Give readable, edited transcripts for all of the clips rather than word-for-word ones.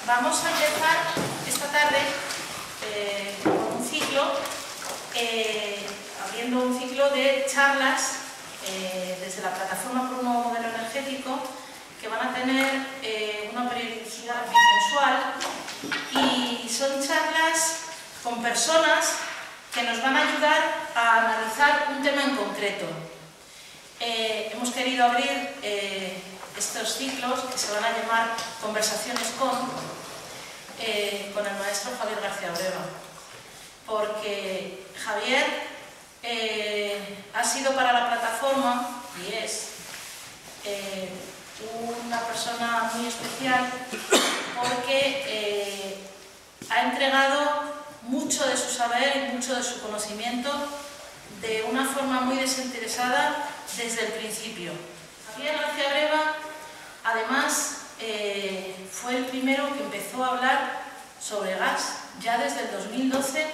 Vamos a empezar esta tarde con un ciclo, abriendo un ciclo de charlas desde la Plataforma por un Nuevo Modelo Energético, que van a tener una periodicidad bimensual, y son charlas con personas que nos van a ayudar a analizar un tema en concreto. Hemos querido abrir estos ciclos, que se van a llamar Conversaciones con el maestro Javier García Breva, porque Javier ha sido para la plataforma, y es una persona muy especial, porque ha entregado mucho de su saber y mucho de su conocimiento de una forma muy desinteresada desde el principio. Javier García Breva, además, fue el primero que empezó a hablar sobre gas. Ya desde el 2012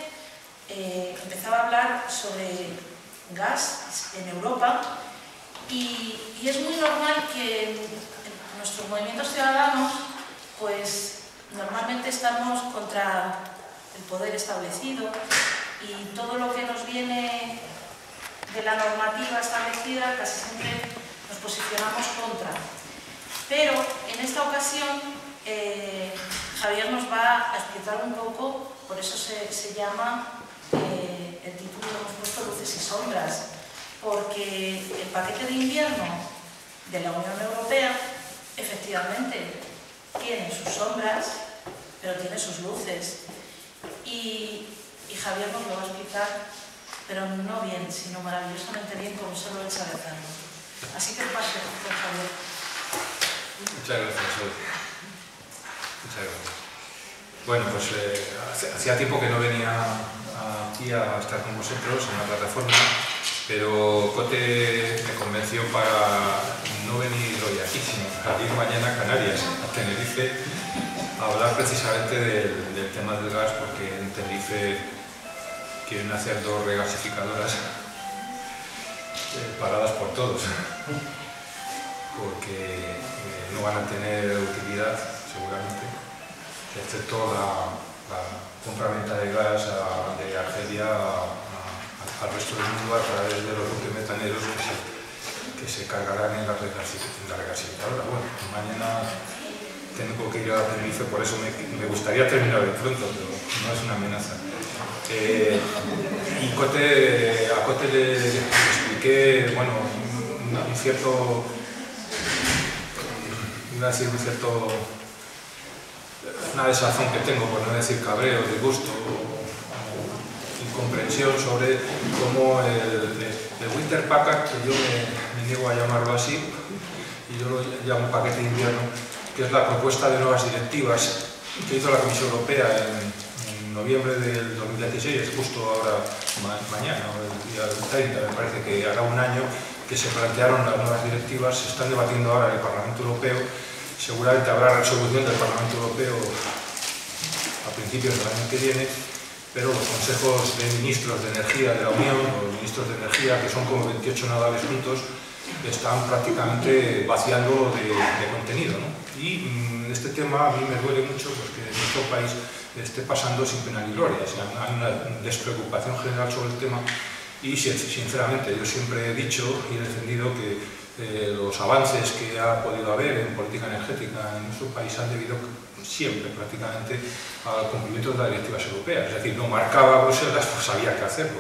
empezaba a hablar sobre gas en Europa, y es muy normal que en nuestros movimientos ciudadanos, pues normalmente estamos contra el poder establecido, y todo lo que nos viene de la normativa establecida casi siempre nos posicionamos contra. Pero en esta ocasión Javier nos va a explicar un poco, por eso se llama, el título que hemos puesto, Luces y Sombras, porque el paquete de invierno de la Unión Europea efectivamente tiene sus sombras, pero tiene sus luces, y Javier nos lo va a explicar, pero no bien, sino maravillosamente bien, como solo él sabe hacerlo. Así que pase, por Javier. Muchas gracias, Sol. Muchas gracias. Bueno, pues hacía tiempo que no venía aquí a estar con vosotros en la plataforma, pero Cote me convenció para no venir hoy aquí, sino para ir mañana a Canarias, a Tenerife, a hablar precisamente del tema del gas, porque en Tenerife quieren hacer 2 regasificadoras paradas por todos, porque no van a tener utilidad, seguramente, excepto la compraventa de gas de Argelia al resto del mundo a través de los buques metaneros que se cargarán en la regasificadora. Bueno, mañana tengo que ir a Tenerife, por eso me gustaría terminar de pronto, pero no es una amenaza. Y a Cote le expliqué, bueno, una desazón que tengo, por no decir cabreo, disgusto, incomprensión sobre cómo el Winter Package, que yo me niego a llamarlo así, y yo lo llamo paquete de invierno, que es la propuesta de nuevas directivas que hizo la Comisión Europea en noviembre del 2016, justo ahora, mañana, o el día 30, me parece que hará un año que se plantearon las nuevas directivas. Se están debatiendo ahora en el Parlamento Europeo. Seguramente habrá resolución del Parlamento Europeo a principios del año que viene, pero los consejos de ministros de energía de la Unión, los ministros de energía, que son como 28 nadales juntos, están prácticamente vaciando de contenido, ¿no? Y este tema a mí me duele mucho, porque en nuestro país esté pasando sin pena ni gloria. O sea, hay una despreocupación general sobre el tema, y sinceramente yo siempre he dicho y he defendido que los avances que ha podido haber en política energética en nuestro país han debido siempre prácticamente al cumplimiento de las directivas europeas. Es decir, no marcaba Bruselas, pues había que hacerlo.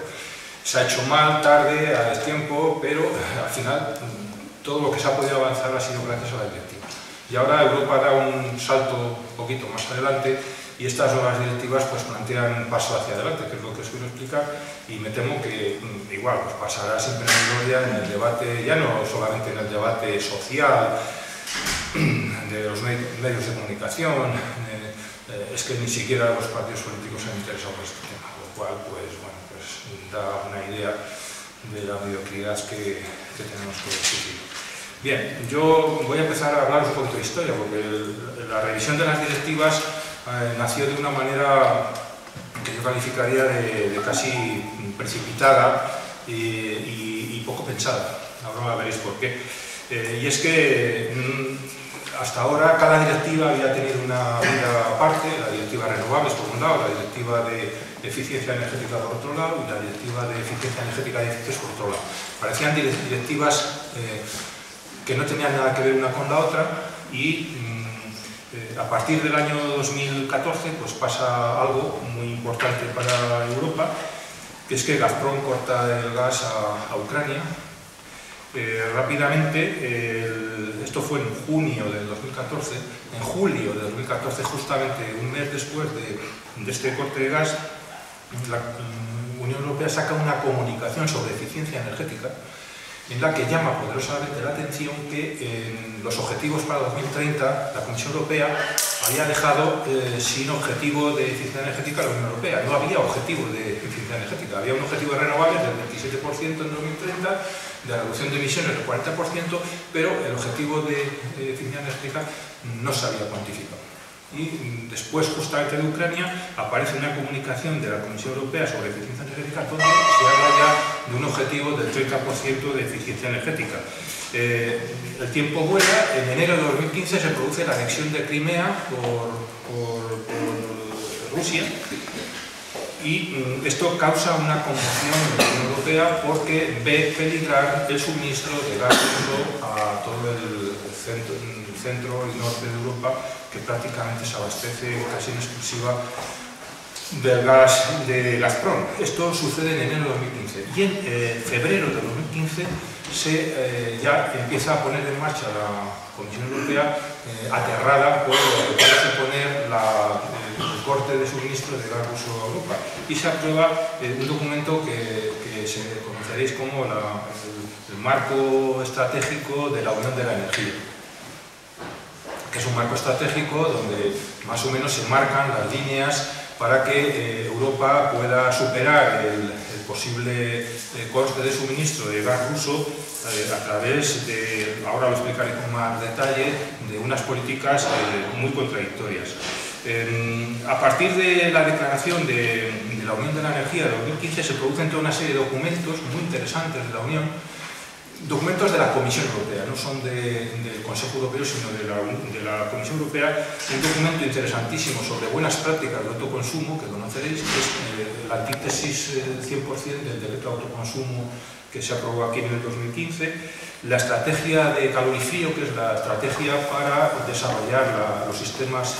Se ha hecho mal, tarde, a destiempo, pero al final todo lo que se ha podido avanzar ha sido gracias a las directivas. Y ahora Europa da un salto un poquito más adelante, y estas nuevas directivas pues plantean un paso hacia adelante, que es lo que suelo explicar, y me temo que igual pues pasará sin pena ni gloria en el debate, ya no solamente en el debate social de los medios de comunicación, es que ni siquiera los partidos políticos se han interesado por este tema, lo cual pues, bueno, pues da una idea de la mediocridad que tenemos que discutir. Bien, yo voy a empezar a hablar un poquito de historia, porque la revisión de las directivas nació de una manera que yo calificaría de casi precipitada y poco pensada. Ahora veréis por qué. Y es que hasta ahora cada directiva había tenido una vida aparte, la directiva de renovables por un lado, la directiva de eficiencia energética por otro lado y la directiva de eficiencia energética de edificios por otro lado. Parecían directivas que no tenían nada que ver una con la otra y a partir del año 2014 pues pasa algo muy importante para Europa, que es que Gazprom corta el gas a Ucrania. Rápidamente, esto fue en junio del 2014, en julio de 2014, justamente un mes después de este corte de gas, la Unión Europea saca una comunicación sobre eficiencia energética en la que llama poderosamente la atención que en los objetivos para 2030 la Comisión Europea había dejado sin objetivo de eficiencia energética a la Unión Europea. No había objetivo de eficiencia energética, había un objetivo de renovables del 27% en 2030, de reducción de emisiones del 40%, pero el objetivo de eficiencia energética no se había cuantificado. Y después, justamente de Ucrania, aparece una comunicación de la Comisión Europea sobre eficiencia energética donde se habla ya de un objetivo del 30% de eficiencia energética. El tiempo vuela, en enero de 2015 se produce la anexión de Crimea por Rusia y esto causa una conmoción en la Unión Europea porque ve peligrar el suministro de gas ruso a todo el centro y norte de Europa, que prácticamente se abastece casi en exclusiva del gas de Gazprom. Esto sucede en enero de 2015 y en febrero de 2015 ya empieza a poner en marcha la Comisión Europea aterrada por lo que puede suponer el corte de suministro de gas ruso a Europa, y se aprueba un documento que conoceréis como el marco estratégico de la Unión de la Energía, que es un marco estratégico donde más o menos se marcan las líneas para que Europa pueda superar el posible coste de suministro de gas ruso a través de, ahora lo explicaré con más detalle, de unas políticas muy contradictorias. A partir de la declaración de la Unión de la Energía de 2015 se producen toda una serie de documentos muy interesantes de la Unión, documentos de la Comisión Europea, no son del Consejo Europeo, sino de la Comisión Europea, un documento interesantísimo sobre buenas prácticas de autoconsumo, que conoceréis, que es la antítesis 100% del decreto de autoconsumo que se aprobó aquí en el 2015, la estrategia de calor y frío, que es la estrategia para desarrollar los sistemas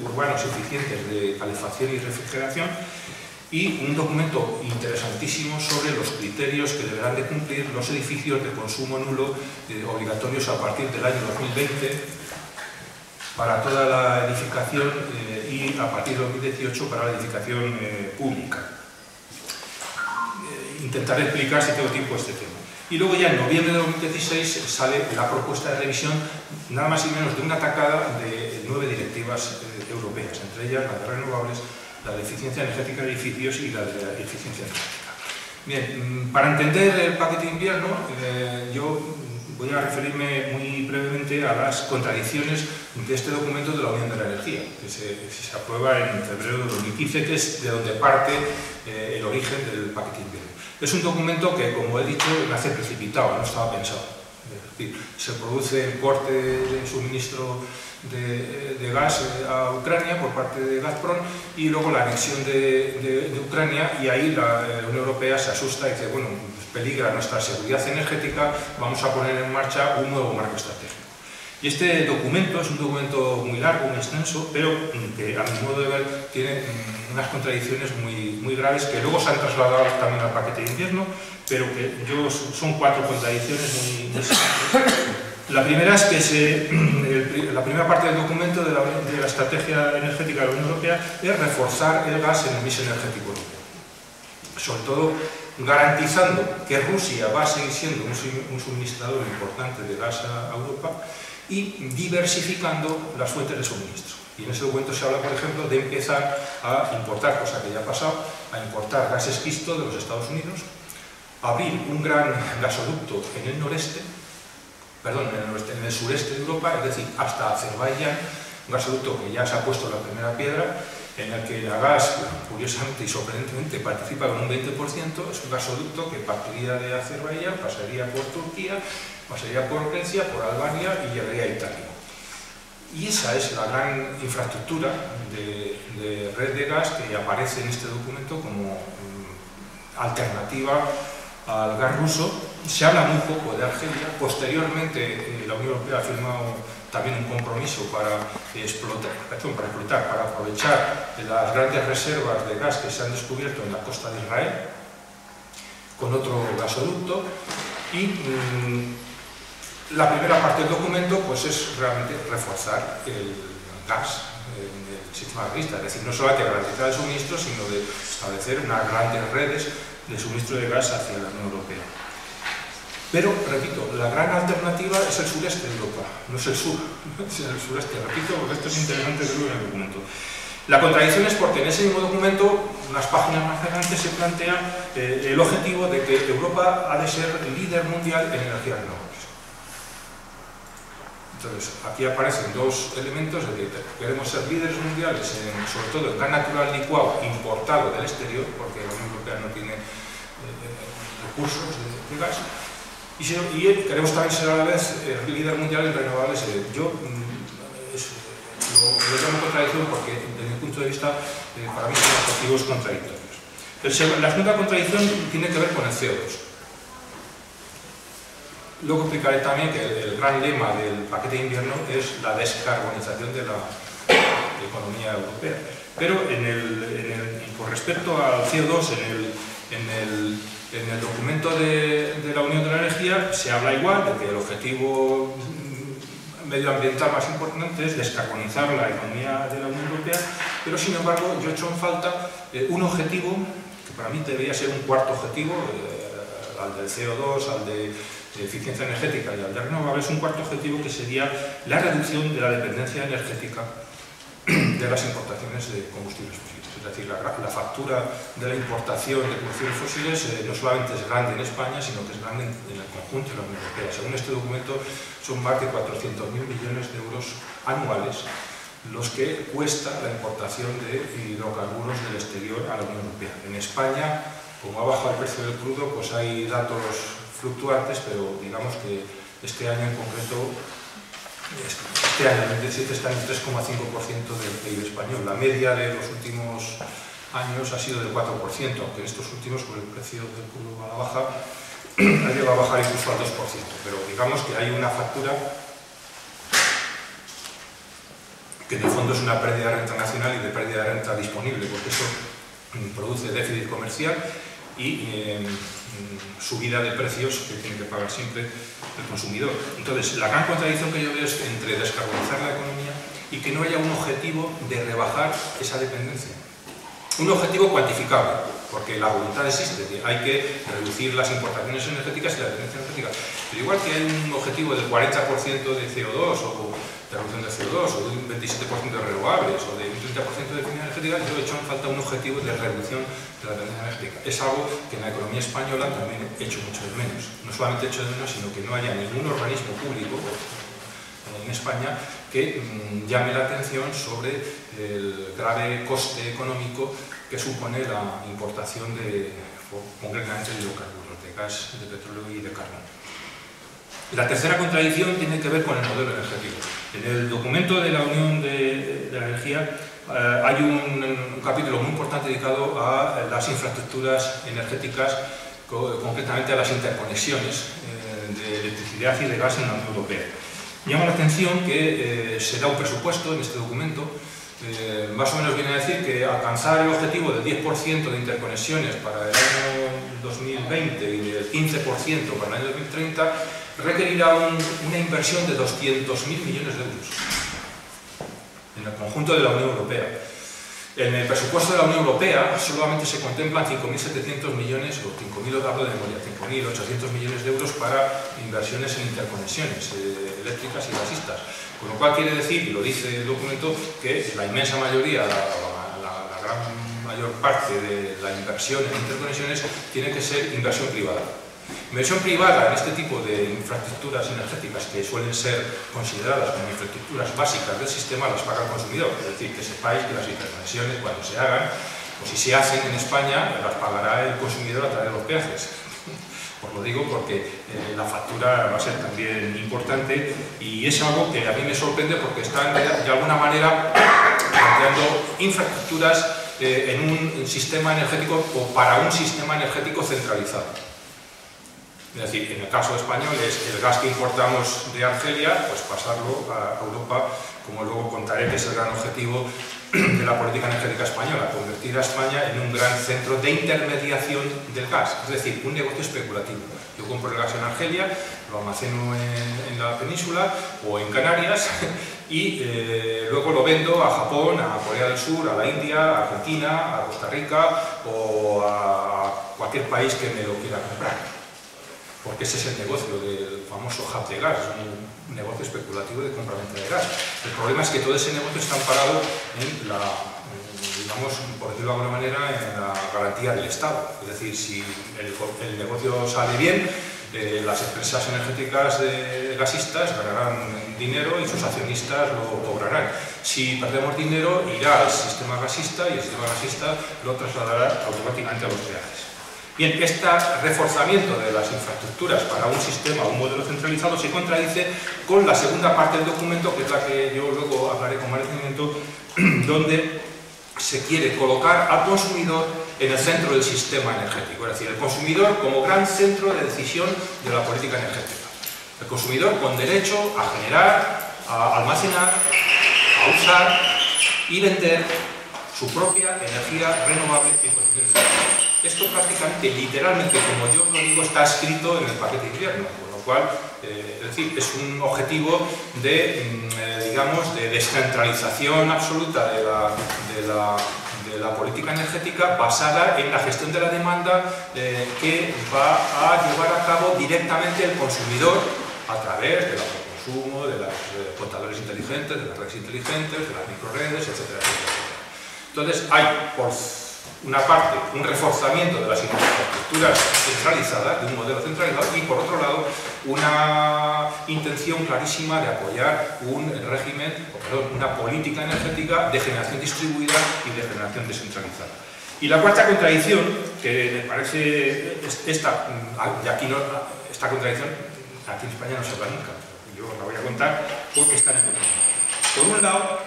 urbanos eficientes de calefacción y refrigeración, y un documento interesantísimo sobre los criterios que deberán de cumplir los edificios de consumo nulo obligatorios a partir del año 2020 para toda la edificación y a partir de 2018 para la edificación pública. Intentaré explicar si tengo tiempo este tema. Y luego ya en noviembre de 2016 sale la propuesta de revisión, nada más y menos de una tacada de 9 directivas europeas, entre ellas la de renovables, la de eficiencia energética de edificios y la de eficiencia energética. Bien, para entender el paquete de invierno, yo voy a referirme muy brevemente a las contradicciones de este documento de la Unión de la Energía, que se aprueba en febrero de 2015, que es de donde parte el origen del paquete de invierno. Es un documento que, como he dicho, nace precipitado, no estaba pensado. Es decir, se produce el corte de suministro de gas a Ucrania por parte de Gazprom y luego la anexión de Ucrania, y ahí la Unión Europea se asusta y dice, bueno, peligra nuestra seguridad energética, vamos a poner en marcha un nuevo marco estratégico. Y este documento es un documento muy largo, muy extenso, pero que a mi modo de ver tiene unas contradicciones muy graves que luego se han trasladado también al paquete de invierno, pero que son 4 contradicciones muy simples. La primera es que la primera parte del documento de la estrategia energética de la Unión Europea es reforzar el gas en el mix energético europeo, sobre todo garantizando que Rusia va a seguir siendo un suministrador importante de gas a Europa y diversificando las fuentes de suministro. Y en ese documento se habla, por ejemplo, de empezar a importar, cosa que ya ha pasado, a importar gas esquisto de los Estados Unidos, abrir un gran gasoducto en el noreste, perdón, en el sureste de Europa, es decir, hasta Azerbaiyán, un gasoducto que ya se ha puesto la primera piedra, en el que la gas, curiosamente y sorprendentemente, participa con un 20%, es un gasoducto que partiría de Azerbaiyán, pasaría por Turquía, pasaría por Grecia, por Albania y llegaría a Italia. Y esa es la gran infraestructura de red de gas que aparece en este documento como alternativa al gas ruso. Se habla muy poco de Argelia. Posteriormente la Unión Europea ha firmado también un compromiso para explotar, para aprovechar las grandes reservas de gas que se han descubierto en la costa de Israel con otro gasoducto. Y la primera parte del documento pues es realmente reforzar el gas en el sistema gaslista, es decir, no solamente garantizar el suministro, sino de establecer unas grandes redes de suministro de gas hacia la Unión Europea. Pero, repito, la gran alternativa es el sureste de Europa, no es el sur, es el sureste, repito, porque esto es interesante verlo en el documento. La contradicción es porque en ese mismo documento, unas páginas más adelante, se plantea el objetivo de que Europa ha de ser líder mundial en energías renovables. Entonces, aquí aparecen dos elementos de que queremos ser líderes mundiales, sobre todo en gas natural licuado importado del exterior, porque la Unión Europea no tiene recursos de gas, y queremos también ser a la vez líder mundial en renovables. Yo lo llamo contradicción porque, desde mi punto de vista, para mí son objetivos contradictorios. La segunda contradicción tiene que ver con el CO2. Luego explicaré también que el gran lema del paquete de invierno es la descarbonización de la economía europea. Pero con respecto al CO2, en el documento de la Unión de la Energía se habla igual de que el objetivo medioambiental más importante es descarbonizar la economía de la Unión Europea, pero sin embargo yo he hecho en falta un objetivo que para mí debería ser un cuarto objetivo, al del CO2, al de eficiencia energética y al de renovables, un cuarto objetivo que sería la reducción de la dependencia energética de las importaciones de combustibles fósiles. Es decir, la factura de la importación de combustibles fósiles no solamente es grande en España, sino que es grande en el conjunto de la Unión Europea. Según este documento, son más de 400.000 millones de euros anuales los que cuesta la importación de hidrocarburos del exterior a la Unión Europea. En España, como ha bajado el precio del crudo, pues hay datos fluctuantes, pero digamos que este año en concreto, este año, el 2017, está en el 3,5% del PIB español. La media de los últimos años ha sido del 4%, aunque en estos últimos, con el precio del crudo a la baja, ha llegado a bajar incluso al 2%. Pero digamos que hay una factura que en el fondo es una pérdida de renta nacional y de pérdida de renta disponible, porque eso produce déficit comercial y subida de precios que tiene que pagar siempre el consumidor. Entonces, la gran contradicción que yo veo es entre descarbonizar la economía y que no haya un objetivo de rebajar esa dependencia. Un objetivo cuantificable, porque la voluntad existe, que hay que reducir las importaciones energéticas y la dependencia energética. Pero igual que hay un objetivo del 40% de CO2 o de reducción de CO2 o de un 27% de renovables o de un 30% de eficiencia energética, yo he hecho en falta un objetivo de reducción de la dependencia energética. Es algo que en la economía española también he hecho mucho de menos. No solamente he hecho de menos, sino que no haya ningún organismo público en España que llame la atención sobre el grave coste económico que supone la importación concretamente de hidrocarburos, de gas, de petróleo y de carbón. La tercera contradicción tiene que ver con el modelo energético. En el documento de la Unión de la Energía hay un capítulo muy importante dedicado a las infraestructuras energéticas, concretamente a las interconexiones de electricidad y de gas en la Unión Europea. Llama la atención que se da un presupuesto en este documento, más o menos viene a decir que alcanzar el objetivo del 10% de interconexiones para el año 2020 y del 15% para el año 2030 requerirá una inversión de 200.000 millones de euros en el conjunto de la Unión Europea. En el presupuesto de la Unión Europea solamente se contemplan 5.700 millones, o 5.000, hablo de memoria, 5.800 millones de euros para inversiones en interconexiones eléctricas y gasistas. Con lo cual quiere decir, y lo dice el documento, que la inmensa mayoría, la gran mayor parte de la inversión en interconexiones tiene que ser inversión privada. Inversión privada en este tipo de infraestructuras energéticas que suelen ser consideradas como infraestructuras básicas del sistema las paga el consumidor. Es decir, que sepáis que las interconexiones, cuando se hagan, o si se hacen en España, las pagará el consumidor a través de los peajes. Os lo digo porque la factura va a ser también importante y es algo que a mí me sorprende porque están de alguna manera planteando infraestructuras en un sistema energético o para un sistema energético centralizado. Es decir, en el caso español es el gas que importamos de Argelia, pues pasarlo a Europa, como luego contaré que es el gran objetivo de la política energética española, convertir a España en un gran centro de intermediación del gas, es decir, un negocio especulativo. Yo compro el gas en Argelia, lo almaceno en la península o en Canarias y luego lo vendo a Japón, a Corea del Sur, a la India, a Argentina, a Costa Rica o a cualquier país que me lo quiera comprar. Porque ese es el negocio del famoso hub de gas, es un negocio especulativo de compra-venta de gas. El problema es que todo ese negocio está amparado en la, digamos, por decirlo de alguna manera, en la garantía del Estado. Es decir, si el negocio sale bien, las empresas energéticas gasistas ganarán dinero y sus accionistas lo cobrarán. Si perdemos dinero, irá al sistema gasista y el sistema gasista lo trasladará automáticamente a los peajes. Bien, este reforzamiento de las infraestructuras para un sistema, un modelo centralizado, se contradice con la segunda parte del documento, que es la que yo luego hablaré con más detenimiento, donde se quiere colocar al consumidor en el centro del sistema energético, es decir, el consumidor como gran centro de decisión de la política energética. El consumidor con derecho a generar, a almacenar, a usar y vender su propia energía renovable en condiciones de vida. Esto prácticamente, literalmente, como yo lo digo, está escrito en el paquete de invierno, con lo cual, es decir, es un objetivo de, digamos, de descentralización absoluta de la política energética basada en la gestión de la demanda que va a llevar a cabo directamente el consumidor a través del autoconsumo, de los contadores inteligentes, de las redes inteligentes, de las microredes, etcétera, etcétera. Entonces, hay, por una parte, un reforzamiento de las infraestructuras centralizadas, de un modelo centralizado, y por otro lado, una intención clarísima de apoyar un régimen, una política energética de generación distribuida y de generación descentralizada. Y la cuarta contradicción, que me parece esta, y aquí no, esta contradicción aquí en España no se habla nunca, yo la voy a contar porque está en el documento. Por un lado,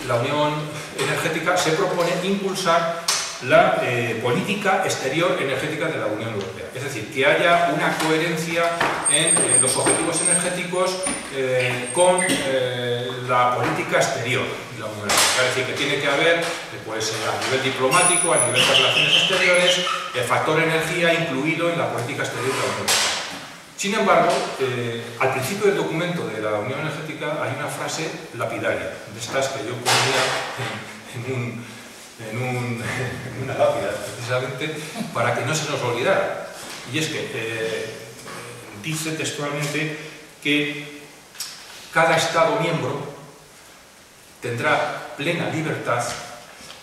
la Unión Energética se propone impulsar la política exterior energética de la Unión Europea. Es decir, que haya una coherencia en los objetivos energéticos con la política exterior de la Unión Europea. Es decir, que tiene que haber, pues, a nivel diplomático, a nivel de relaciones exteriores, el factor energía incluido en la política exterior de la Unión Europea. Sin embargo, al principio del documento de la Unión Energética hay una frase lapidaria, de estas que yo ponía en una lápida, precisamente para que no se nos olvidara. Y es que dice textualmente que cada Estado miembro tendrá plena libertad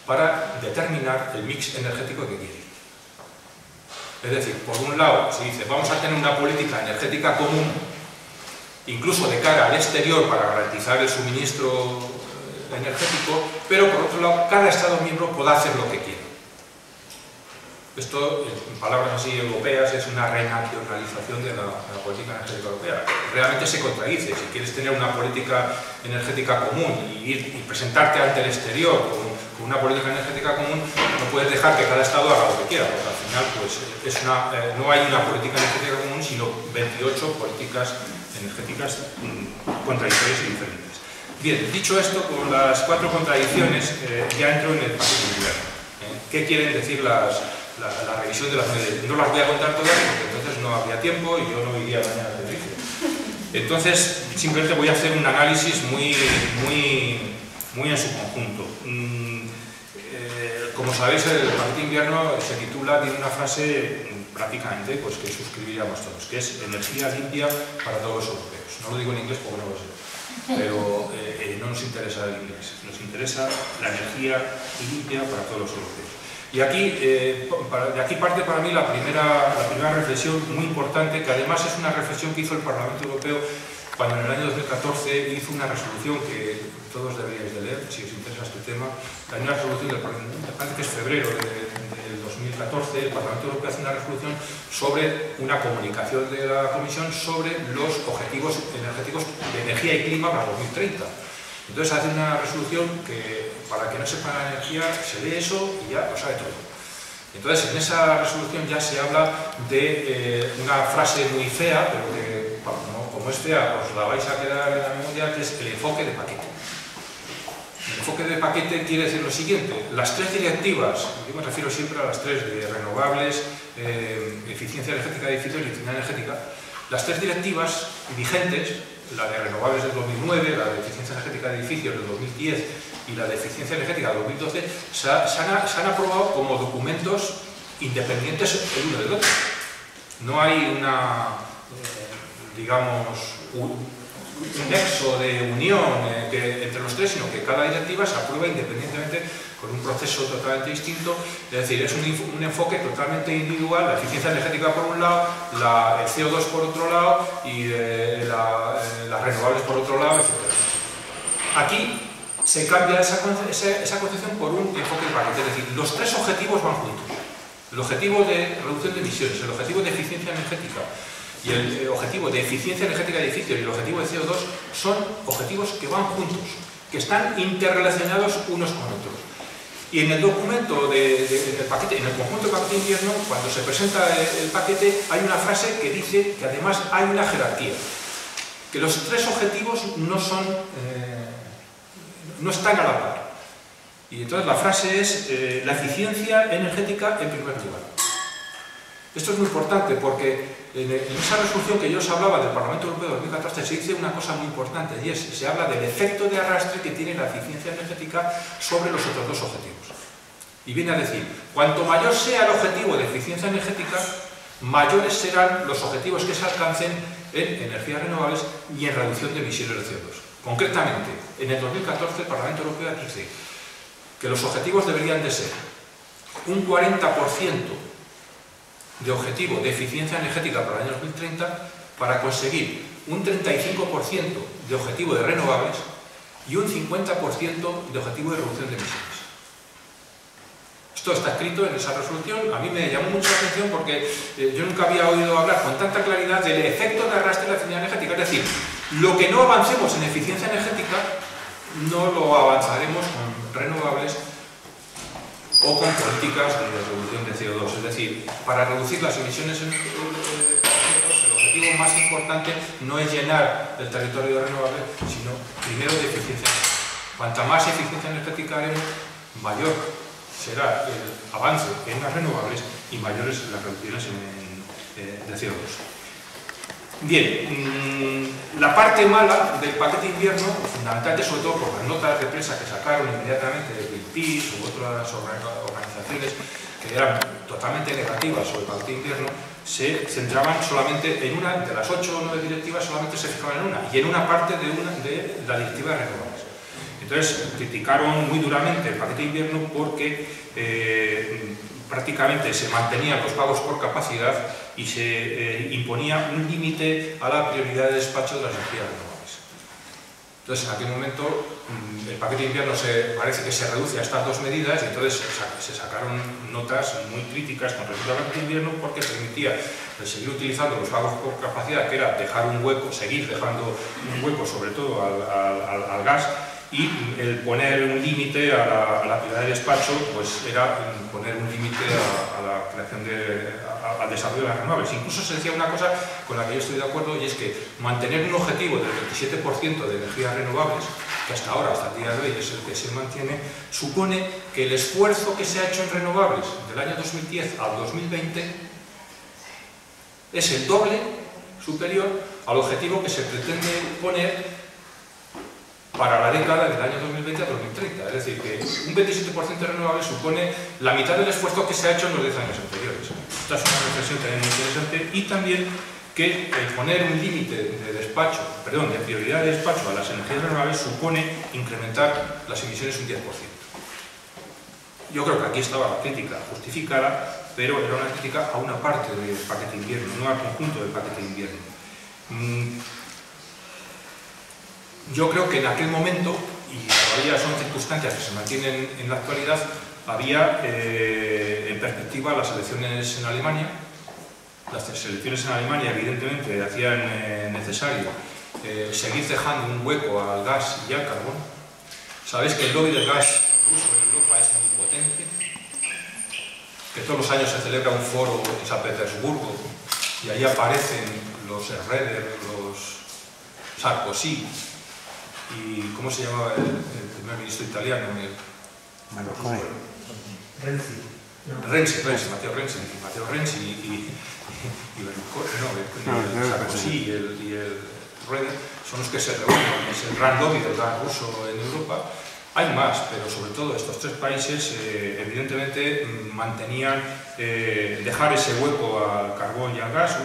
para determinar el mix energético que quiere. Es decir, por un lado se dice, vamos a tener una política energética común, incluso de cara al exterior para garantizar el suministro energético, pero por otro lado, cada Estado miembro podrá hacer lo que quiera. Esto, en palabras así europeas, es una renacionalización de la política energética europea. Realmente se contradice. Si quieres tener una política energética común y presentarte ante el exterior con una política energética común, no puedes dejar que cada Estado haga lo que quiera, porque al final pues, no hay una política energética común, sino 28 políticas energéticas contradictorias y diferentes. Bien, dicho esto, con las cuatro contradicciones, ya entro en el paquete de invierno. ¿Qué quieren decir la revisión de las medidas? No las voy a contar todas porque entonces no habría tiempo y yo no iría mañana al servicio. Entonces, simplemente voy a hacer un análisis muy en su conjunto. Como sabéis, el paquete de invierno se titula, tiene una frase prácticamente pues, que suscribiríamos todos, que es energía limpia para todos los europeos. No lo digo en inglés porque no lo sé, pero no nos interesa el inglés, nos interesa la energía limpia para todos los europeos. Y aquí, de aquí parte para mí la primera reflexión muy importante, que además es una reflexión que hizo el Parlamento Europeo cuando en el año 2014 hizo una resolución que todos deberíais de leer, si os interesa este tema. Hay una resolución del Parlamento, me parece que es febrero del 2014, 2014, el Parlamento Europeo hace una resolución sobre una comunicación de la Comisión sobre los objetivos energéticos de energía y clima para 2030. Entonces hace una resolución que, para que no sepa la energía, se lee eso y ya lo sabe todo. Entonces, en esa resolución ya se habla de una frase muy fea, pero que, como es fea, os la vais a quedar en la memoria, que es el enfoque de paquete. El enfoque de paquete quiere decir lo siguiente: las tres directivas, yo me refiero siempre a las tres de renovables, eficiencia energética de edificios y eficiencia energética, las tres directivas vigentes, la de renovables del 2009, la de eficiencia energética de edificios del 2010 y la de eficiencia energética del 2012, se han aprobado como documentos independientes el uno del otro. No hay digamos, un nexo de unión entre los tres, sino que cada directiva se aprueba independientemente con un proceso totalmente distinto. Es decir, es un enfoque totalmente individual: la eficiencia energética por un lado, el CO2 por otro lado y las renovables por otro lado, etc. Aquí se cambia esa concepción por un enfoque de paquete, es decir, los tres objetivos van juntos: el objetivo de reducción de emisiones, el objetivo de eficiencia energética y el objetivo de eficiencia energética de edificios y el objetivo de CO2 son objetivos que van juntos, que están interrelacionados unos con otros. Y en el documento del paquete, en el conjunto del paquete de invierno, cuando se presenta el paquete, hay una frase que dice que además hay una jerarquía, que los tres objetivos no están a la par. Y entonces la frase es la eficiencia energética en primer lugar. Esto es muy importante porque en esa resolución que yo os hablaba del Parlamento Europeo de 2014 se dice una cosa muy importante, y se habla del efecto de arrastre que tiene la eficiencia energética sobre los otros dos objetivos. Y viene a decir, cuanto mayor sea el objetivo de eficiencia energética, mayores serán los objetivos que se alcancen en energías renovables y en reducción de emisiones de CO2. Concretamente, en el 2014 el Parlamento Europeo dice que los objetivos deberían de ser un 40% de objetivo de eficiencia energética para el año 2030 para conseguir un 35% de objetivo de renovables y un 50% de objetivo de reducción de emisiones. Esto está escrito en esa resolución. A mí me llamó mucho la atención porque yo nunca había oído hablar con tanta claridad del efecto de arrastre de la eficiencia energética. Es decir, lo que no avancemos en eficiencia energética no lo avanzaremos con renovables o con políticas de reducción de CO2. Es decir, para reducir las emisiones de CO2, el objetivo más importante no es llenar el territorio de renovables, sino primero de eficiencia energética. Cuanta más eficiencia energética haremos, mayor será el avance en las renovables y mayores las reducciones de CO2. Bien, la parte mala del paquete de invierno, fundamentalmente sobre todo por las notas de prensa que sacaron inmediatamente de Greenpeace u otras organizaciones que eran totalmente negativas sobre el paquete de invierno, se centraban solamente en una, de las 8 o 9 directivas solamente se fijaban en una, y en una parte de la directiva de renovables. Entonces criticaron muy duramente el paquete de invierno porque prácticamente se mantenían los pagos por capacidad y se imponía un límite a la prioridad de despacho de las energías renovables. Entonces, en aquel momento, el paquete de invierno parece que se reduce a estas dos medidas y entonces se sacaron notas muy críticas con respecto al paquete de invierno porque permitía seguir utilizando los pagos por capacidad, que era dejar un hueco, seguir dejando un hueco sobre todo al gas, y el poner un límite a la prioridad de despacho pues era poner un límite a la creación al desarrollo de las renovables. Incluso se decía una cosa con la que yo estoy de acuerdo, y es que mantener un objetivo del 27% de energías renovables, que hasta ahora, hasta el día de hoy es el que se mantiene, supone que el esfuerzo que se ha hecho en renovables del año 2010 al 2020 es el doble superior al objetivo que se pretende poner para la década del año 2020 a 2030. Es decir, que un 27% de renovables supone la mitad del esfuerzo que se ha hecho en los 10 años anteriores. Esta es una reflexión también muy interesante, y también que el poner un límite de prioridad de despacho a las energías renovables supone incrementar las emisiones un 10%. Yo creo que aquí estaba la crítica justificada, pero era una crítica a una parte del paquete de invierno, no al conjunto del paquete de invierno. Yo creo que en aquel momento, y todavía son circunstancias que se mantienen en la actualidad, había en perspectiva las elecciones en Alemania. Las elecciones en Alemania evidentemente hacían necesario seguir dejando un hueco al gas y al carbón. Sabéis que el lobby del gas ruso en Europa es muy potente, que todos los años se celebra un foro en San Petersburgo y ahí aparecen los Schroeder, los Sarkozy y ¿cómo se llamaba el primer ministro italiano? Matteo Renzi y Sarkozy y el Schroeder son los que se reúnen, es el gran lobby del gas ruso en Europa. Hay más, pero sobre todo estos tres países evidentemente mantenían dejar ese hueco al carbón y al gas,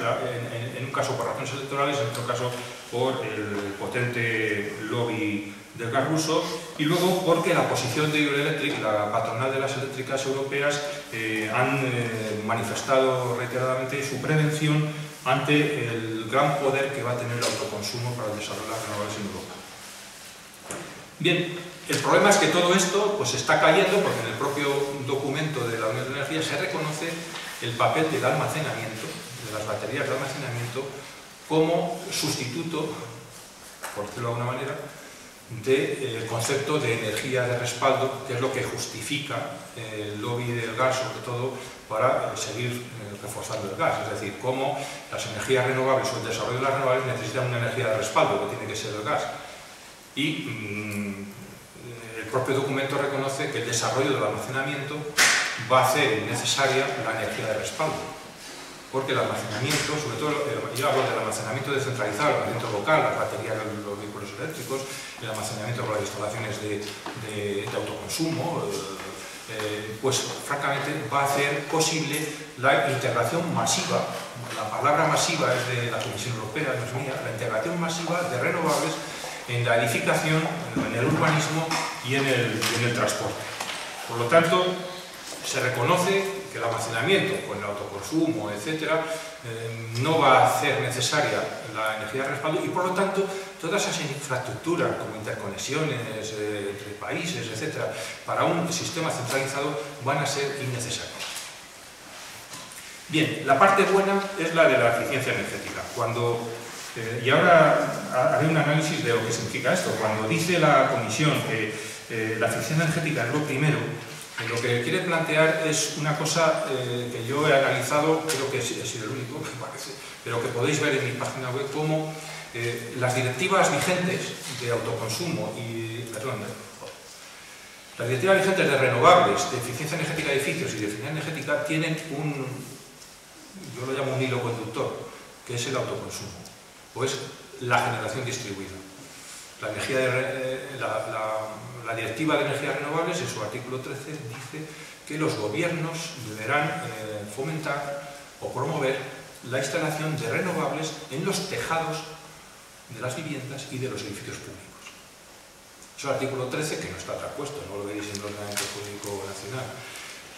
en un caso por razones electorales, en otro caso por el potente lobby del gas ruso, y luego porque la posición de Eurelectric, la patronal de las eléctricas europeas, han manifestado reiteradamente su prevención ante el gran poder que va a tener el autoconsumo para el desarrollo de las renovables en Europa. Bien, el problema es que todo esto pues está cayendo porque en el propio documento de la Unión de Energía se reconoce el papel del almacenamiento, de las baterías de almacenamiento, como sustituto, por decirlo de alguna manera, del concepto de energía de respaldo, que es lo que justifica el lobby del gas, sobre todo para seguir reforzando el gas. Es decir, cómo las energías renovables o el desarrollo de las renovables necesitan una energía de respaldo, que tiene que ser el gas. Y el propio documento reconoce que el desarrollo del almacenamiento va a hacer necesaria la energía de respaldo, porque el almacenamiento, sobre todo yo hablo del almacenamiento descentralizado, el almacenamiento local, las baterías de los vehículos eléctricos, el almacenamiento con las instalaciones de autoconsumo, pues francamente va a hacer posible la integración masiva, la palabra masiva es de la Comisión Europea, no es mía, la integración masiva de renovables en la edificación, en el urbanismo y en el transporte. Por lo tanto, se reconoce que el almacenamiento con el autoconsumo, etcétera, no va a hacer necesaria la energía de respaldo y por lo tanto todas esas infraestructuras como interconexiones entre países, etcétera, para un sistema centralizado van a ser innecesarias. Bien, la parte buena es la de la eficiencia energética. Y ahora haré un análisis de lo que significa esto. Cuando dice la Comisión que la eficiencia energética es lo primero, lo que quiere plantear es una cosa que yo he analizado, creo que he sido el único, me parece, pero que podéis ver en mi página web, como las directivas vigentes de autoconsumo las directivas vigentes de renovables, de eficiencia energética de edificios y de eficiencia energética tienen yo lo llamo un hilo conductor, que es el autoconsumo, o es la generación distribuida. La Directiva de Energías Renovables, en su artículo 13, dice que los gobiernos deberán fomentar o promover la instalación de renovables en los tejados de las viviendas y de los edificios públicos. Es el artículo 13, que no está traspuesto, no lo veréis en el ordenamiento jurídico nacional,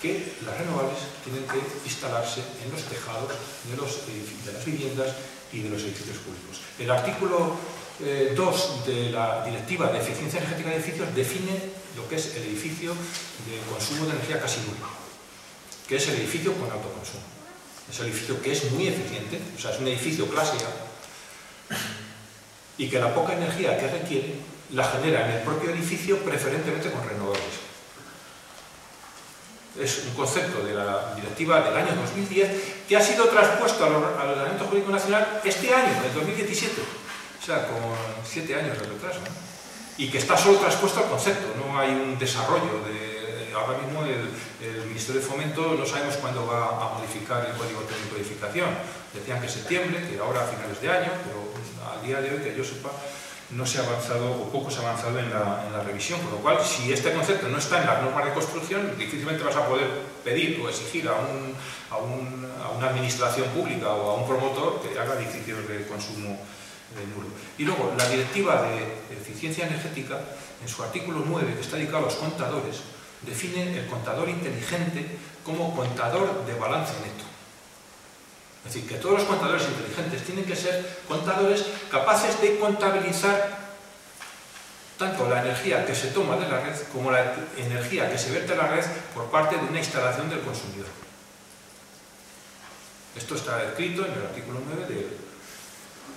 que las renovables tienen que instalarse en los tejados de las viviendas y de los edificios públicos. El artículo 2 de la Directiva de Eficiencia Energética de Edificios define lo que es el edificio de consumo de energía casi nulo, que es el edificio con autoconsumo. Es el edificio que es muy eficiente, o sea, es un edificio clase A, y que la poca energía que requiere la genera en el propio edificio, preferentemente con renovables. Es un concepto de la Directiva del año 2010 que ha sido traspuesto al Ordenamiento Jurídico Nacional este año, en el 2017. O sea, con 7 años de retraso, ¿no? Y que está solo traspuesto al concepto, no hay un desarrollo ahora mismo el Ministerio de Fomento no sabemos cuándo va a modificar el Código Técnico de Edificación. Decían que septiembre, que ahora a finales de año, pero al día de hoy, que yo sepa, no se ha avanzado o poco se ha avanzado en la revisión, con lo cual, si este concepto no está en las normas de construcción, difícilmente vas a poder pedir o exigir a una administración pública o a un promotor que haga edificios de consumo nulo. Y luego, la Directiva de Eficiencia Energética, en su artículo 9, que está dedicado a los contadores, define el contador inteligente como contador de balance neto. Es decir, que todos los contadores inteligentes tienen que ser contadores capaces de contabilizar tanto la energía que se toma de la red como la energía que se vierte a la red por parte de una instalación del consumidor. Esto está escrito en el artículo 9 de...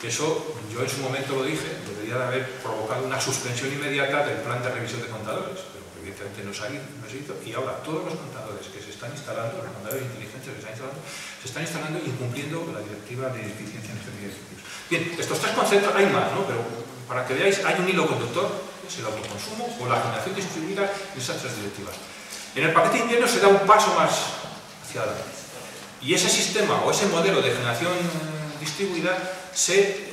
Eso, yo en su momento lo dije, debería de haber provocado una suspensión inmediata del plan de revisión de contadores, pero evidentemente no se hizo, y ahora todos los contadores que se están instalando, los contadores inteligentes que se están instalando incumpliendo la directiva de eficiencia energética de edificios. Bien, estos tres conceptos, hay más, ¿no? Pero para que veáis, hay un hilo conductor, es el autoconsumo o la generación distribuida en esas tres directivas. En el paquete de invierno se da un paso más hacia adelante. Y ese sistema o ese modelo de generación distribuida se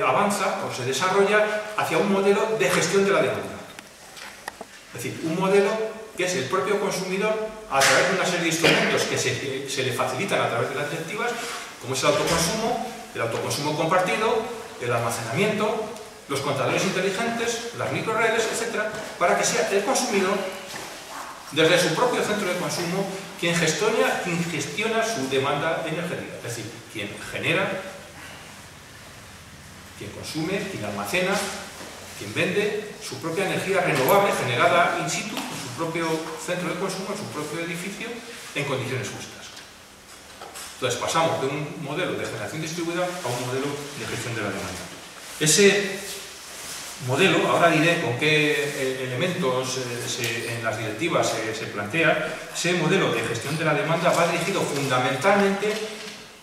avanza o se desarrolla hacia un modelo de gestión de la demanda. Es decir, un modelo que es el propio consumidor, a través de una serie de instrumentos que se le facilitan a través de las directivas, como es el autoconsumo compartido, el almacenamiento, los contadores inteligentes, las microredes, etc., para que sea el consumidor, desde su propio centro de consumo, quien gestiona su demanda energética. Es decir, quien genera, quien consume, quien almacena, quien vende su propia energía renovable generada in situ, en su propio centro de consumo, en su propio edificio, en condiciones justas. Entonces pasamos de un modelo de generación distribuida a un modelo de gestión de la demanda. Ese modelo, ahora diré con qué elementos en las directivas se plantea, ese modelo de gestión de la demanda va dirigido fundamentalmente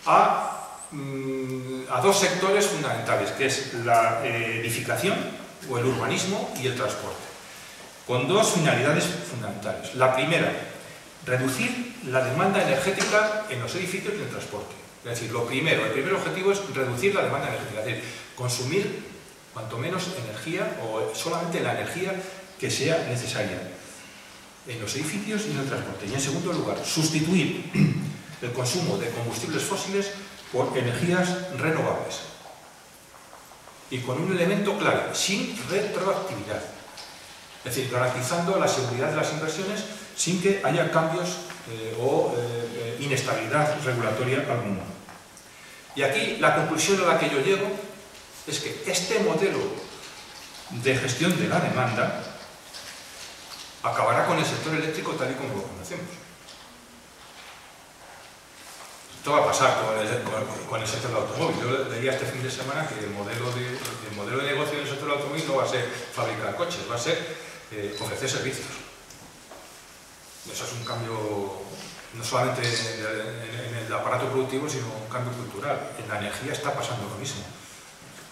a dos sectores fundamentales, que es la edificación o el urbanismo y el transporte, con dos finalidades fundamentales. La primera, reducir la demanda energética en los edificios y en el transporte. Es decir, el primer objetivo es reducir la demanda energética, es decir, consumir cuanto menos energía o solamente la energía que sea necesaria en los edificios y en el transporte. Y en segundo lugar, sustituir el consumo de combustibles fósiles por energías renovables. Y con un elemento clave, sin retroactividad. Es decir, garantizando la seguridad de las inversiones sin que haya cambios o inestabilidad regulatoria alguna. Y aquí la conclusión a la que yo llego es que este modelo de gestión de la demanda acabará con el sector eléctrico tal y como lo conocemos. Esto va a pasar con el sector del automóvil. Yo leía este fin de semana que el modelo de negocio del sector del automóvil no va a ser fabricar coches, va a ser ofrecer servicios. Eso es un cambio no solamente en el aparato productivo, sino un cambio cultural. En la energía está pasando lo mismo.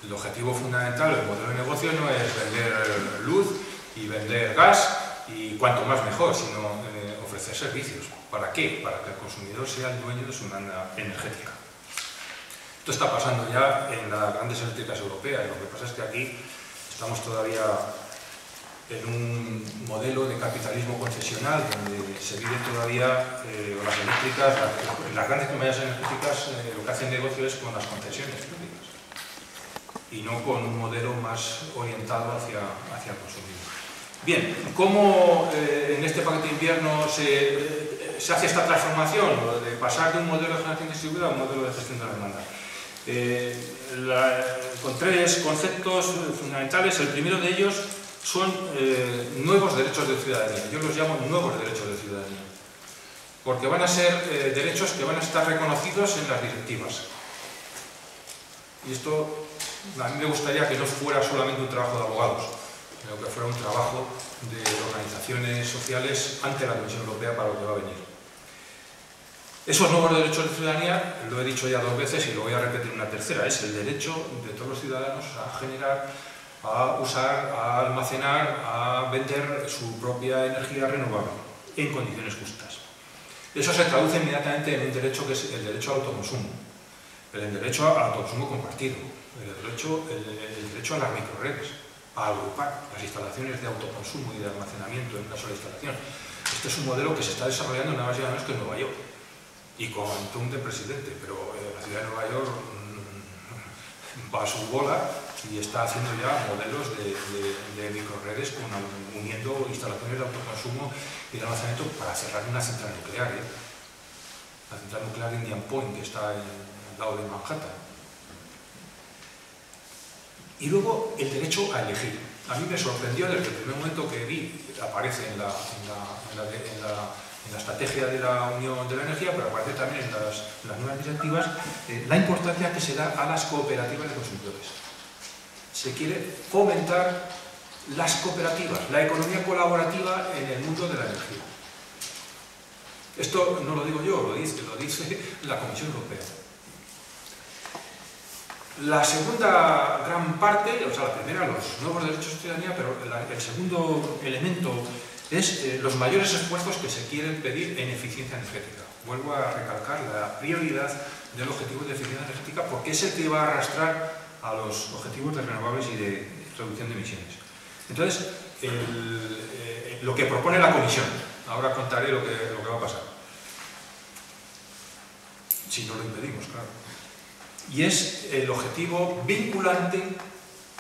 El objetivo fundamental del modelo de negocio no es vender luz y vender gas y cuanto más mejor, sino ofrecer servicios. ¿Para qué? Para que el consumidor sea el dueño de su demanda energética. Esto está pasando ya en las grandes eléctricas europeas. Lo que pasa es que aquí estamos todavía en un modelo de capitalismo concesional donde se vive todavía las eléctricas, las grandes compañías energéticas lo que hacen negocio es con las concesiones públicas y no con un modelo más orientado hacia el consumidor. Bien, ¿cómo en este paquete de invierno se hace esta transformación de pasar de un modelo de generación distribuida a un modelo de gestión de la demanda? Con tres conceptos fundamentales. El primero de ellos son nuevos derechos de ciudadanía. Yo los llamo nuevos derechos de ciudadanía, porque van a ser derechos que van a estar reconocidos en las directivas. Y esto a mí me gustaría que no fuera solamente un trabajo de abogados, sino que fuera un trabajo de organizaciones sociales ante la Comisión Europea para lo que va a venir. Esos nuevos derechos de ciudadanía, lo he dicho ya 2 veces y lo voy a repetir una tercera, es el derecho de todos los ciudadanos a generar, a usar, a almacenar, a vender su propia energía renovable en condiciones justas. Eso se traduce inmediatamente en un derecho que es el derecho al autoconsumo, el derecho al autoconsumo compartido, el derecho a las microredes, a agrupar las instalaciones de autoconsumo y de almacenamiento en una sola instalación. Este es un modelo que se está desarrollando nada más y nada menos que en Nueva York y con Trump de presidente, pero la ciudad de Nueva York va a su bola y está haciendo ya modelos de microredes uniendo instalaciones de autoconsumo y de almacenamiento para cerrar una central nuclear, la central nuclear de Indian Point, que está al lado de Manhattan. Y luego el derecho a elegir. A mí me sorprendió desde el primer momento que vi, aparece en la estrategia de la Unión de la Energía, pero aparece también en las nuevas directivas, la importancia que se da a las cooperativas de consumidores. Se quiere fomentar las cooperativas, la economía colaborativa en el mundo de la energía. Esto no lo digo yo, lo dice la Comisión Europea. La segunda gran parte, o sea, la primera, los nuevos derechos de ciudadanía, pero el segundo elemento es los mayores esfuerzos que se quieren pedir en eficiencia energética. Vuelvo a recalcar la prioridad del objetivo de eficiencia energética porque es el que va a arrastrar a los objetivos de renovables y de reducción de emisiones. Entonces, lo que propone la Comisión, ahora contaré lo que va a pasar, si no lo impedimos, claro. Y es el objetivo vinculante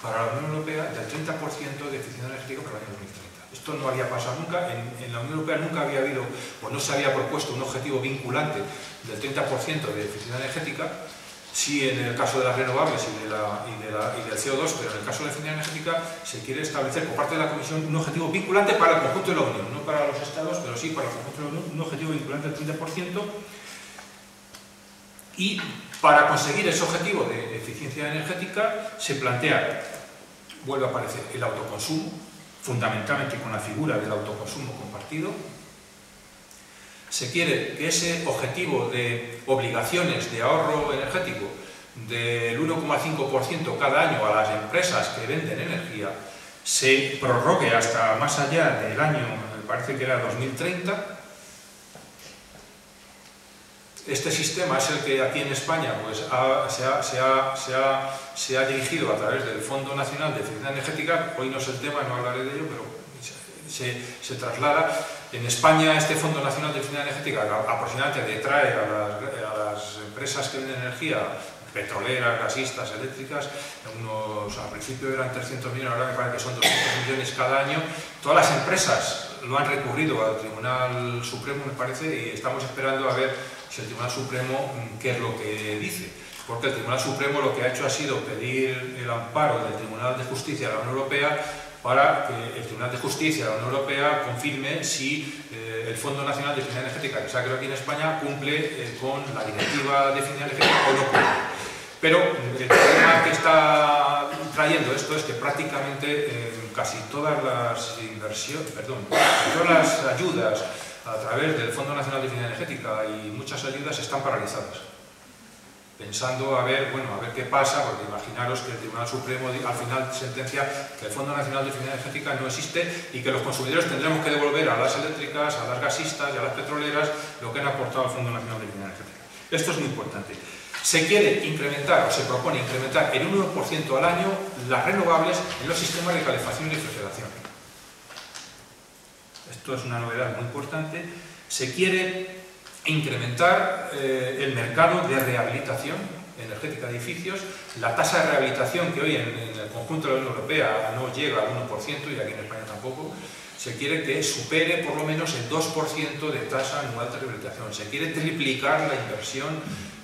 para la Unión Europea del 30% de eficiencia energética para el año 2030. Esto no había pasado nunca, en la Unión Europea nunca había habido, o no se había propuesto un objetivo vinculante del 30% de eficiencia energética, sí en el caso de las renovables y del CO2, pero en el caso de la eficiencia energética se quiere establecer por parte de la Comisión un objetivo vinculante para el conjunto de la Unión, no para los Estados, pero sí para el conjunto de la Unión, un objetivo vinculante del 30%. Y para conseguir ese objetivo de eficiencia energética se plantea, vuelve a aparecer, el autoconsumo, fundamentalmente con la figura del autoconsumo compartido. Se quiere que ese objetivo de obligaciones de ahorro energético del 1,5% cada año a las empresas que venden energía se prorrogue hasta más allá del año, me parece que era 2030. Este sistema es el que aquí en España pues, se ha dirigido a través del Fondo Nacional de Eficiencia Energética. Hoy no es el tema, no hablaré de ello, pero se traslada. En España este Fondo Nacional de Eficiencia Energética aproximadamente detrae a las empresas que venden energía, petroleras, gasistas, eléctricas, al principio eran 300 millones, ahora me parece que son 200 millones cada año. Todas las empresas lo han recurrido al Tribunal Supremo, me parece, y estamos esperando a ver si el Tribunal Supremo qué es lo que dice. Porque el Tribunal Supremo lo que ha hecho ha sido pedir el amparo del Tribunal de Justicia de la Unión Europea para que el Tribunal de Justicia de la Unión Europea confirme si el Fondo Nacional de Eficiencia Energética que se ha creado aquí en España cumple con la Directiva de Eficiencia Energética o no cumple. Pero el problema que está trayendo esto es que prácticamente casi todas las todas las ayudas a través del Fondo Nacional de Eficiencia Energética y muchas ayudas están paralizadas. Pensando a ver qué pasa, porque imaginaros que el Tribunal Supremo al final sentencia que el Fondo Nacional de Eficiencia Energética no existe y que los consumidores tendremos que devolver a las eléctricas, a las gasistas y a las petroleras lo que han aportado al Fondo Nacional de Eficiencia Energética. Esto es muy importante. Se quiere incrementar, o se propone incrementar en un 1% al año las renovables en los sistemas de calefacción y refrigeración. Esto es una novedad muy importante. Se quiere incrementar el mercado de rehabilitación energética de edificios. La tasa de rehabilitación, que hoy en el conjunto de la Unión Europea no llega al 1%, y aquí en España tampoco, se quiere que supere por lo menos el 2% de tasa anual de rehabilitación. Se quiere triplicar la inversión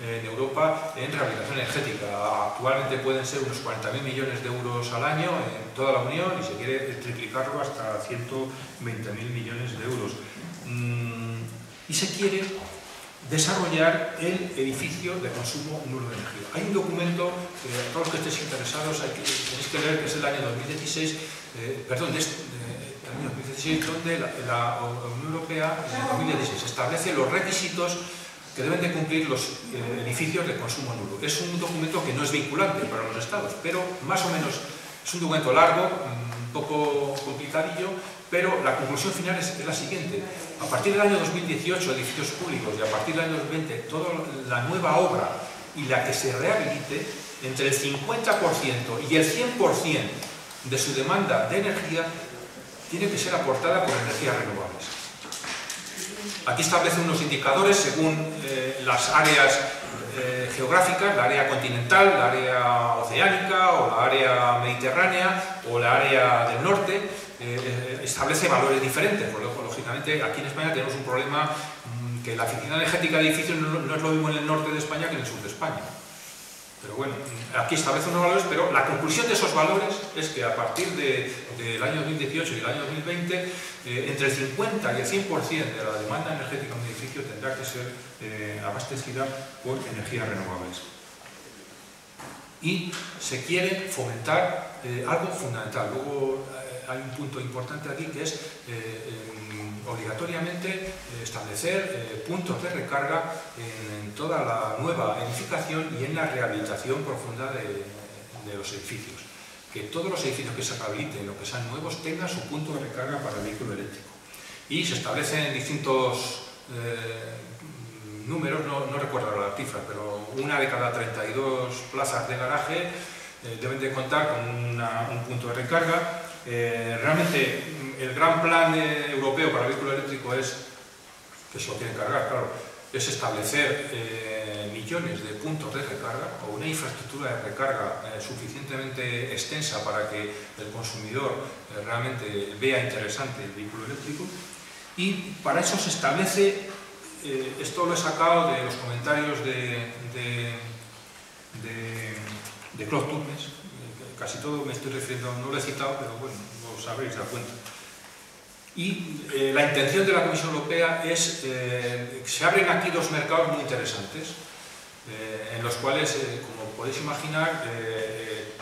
en Europa en rehabilitación energética. Actualmente pueden ser unos 40.000 millones de euros al año en toda la Unión y se quiere triplicarlo hasta 120.000 millones de euros. Y se quiere desarrollar el edificio de consumo nulo de energía. Hay un documento, a todos los que estéis interesados tenéis que leer, que es el año 2016, donde la Unión Europea en 2016 establece los requisitos que deben de cumplir los edificios de consumo nulo. Es un documento que no es vinculante para los Estados, pero más o menos es un documento largo, un poco complicadillo, pero la conclusión final es la siguiente. A partir del año 2018, edificios públicos, y a partir del año 2020, toda la nueva obra y la que se rehabilite, entre el 50% y el 100% de su demanda de energía tiene que ser aportada por energías renovables. Aquí establece unos indicadores según las áreas geográficas, la área continental, la área oceánica o la área mediterránea o la área del norte. Establece valores diferentes, porque lógicamente aquí en España tenemos un problema que la eficiencia energética de edificios no es lo mismo en el norte de España que en el sur de España. Pero bueno, aquí establece unos valores, pero la conclusión de esos valores es que a partir del año 2018 y el año 2020, entre el 50 y el 100% de la demanda energética de un edificio tendrá que ser abastecida por energías renovables. Y se quiere fomentar algo fundamental. Luego hay un punto importante aquí que es obligatoriamente establecer puntos de recarga en toda la nueva edificación y en la rehabilitación profunda de los edificios. Que todos los edificios que se rehabiliten o que sean nuevos tengan su punto de recarga para el vehículo eléctrico. Y se establecen distintos números, no recuerdo la cifra, pero una de cada 32 plazas de garaje deben de contar con un punto de recarga. Realmente el gran plan europeo para el vehículo eléctrico es, que se lo quieren cargar, claro, es establecer millones de puntos de recarga o una infraestructura de recarga suficientemente extensa para que el consumidor realmente vea interesante el vehículo eléctrico. Y para eso se establece, esto lo he sacado de los comentarios de Claude Turmes, casi todo me estoy refiriendo, no lo he citado, pero bueno, lo sabréis dar cuenta. Y la intención de la Comisión Europea es que se abren aquí dos mercados muy interesantes, en los cuales, como podéis imaginar,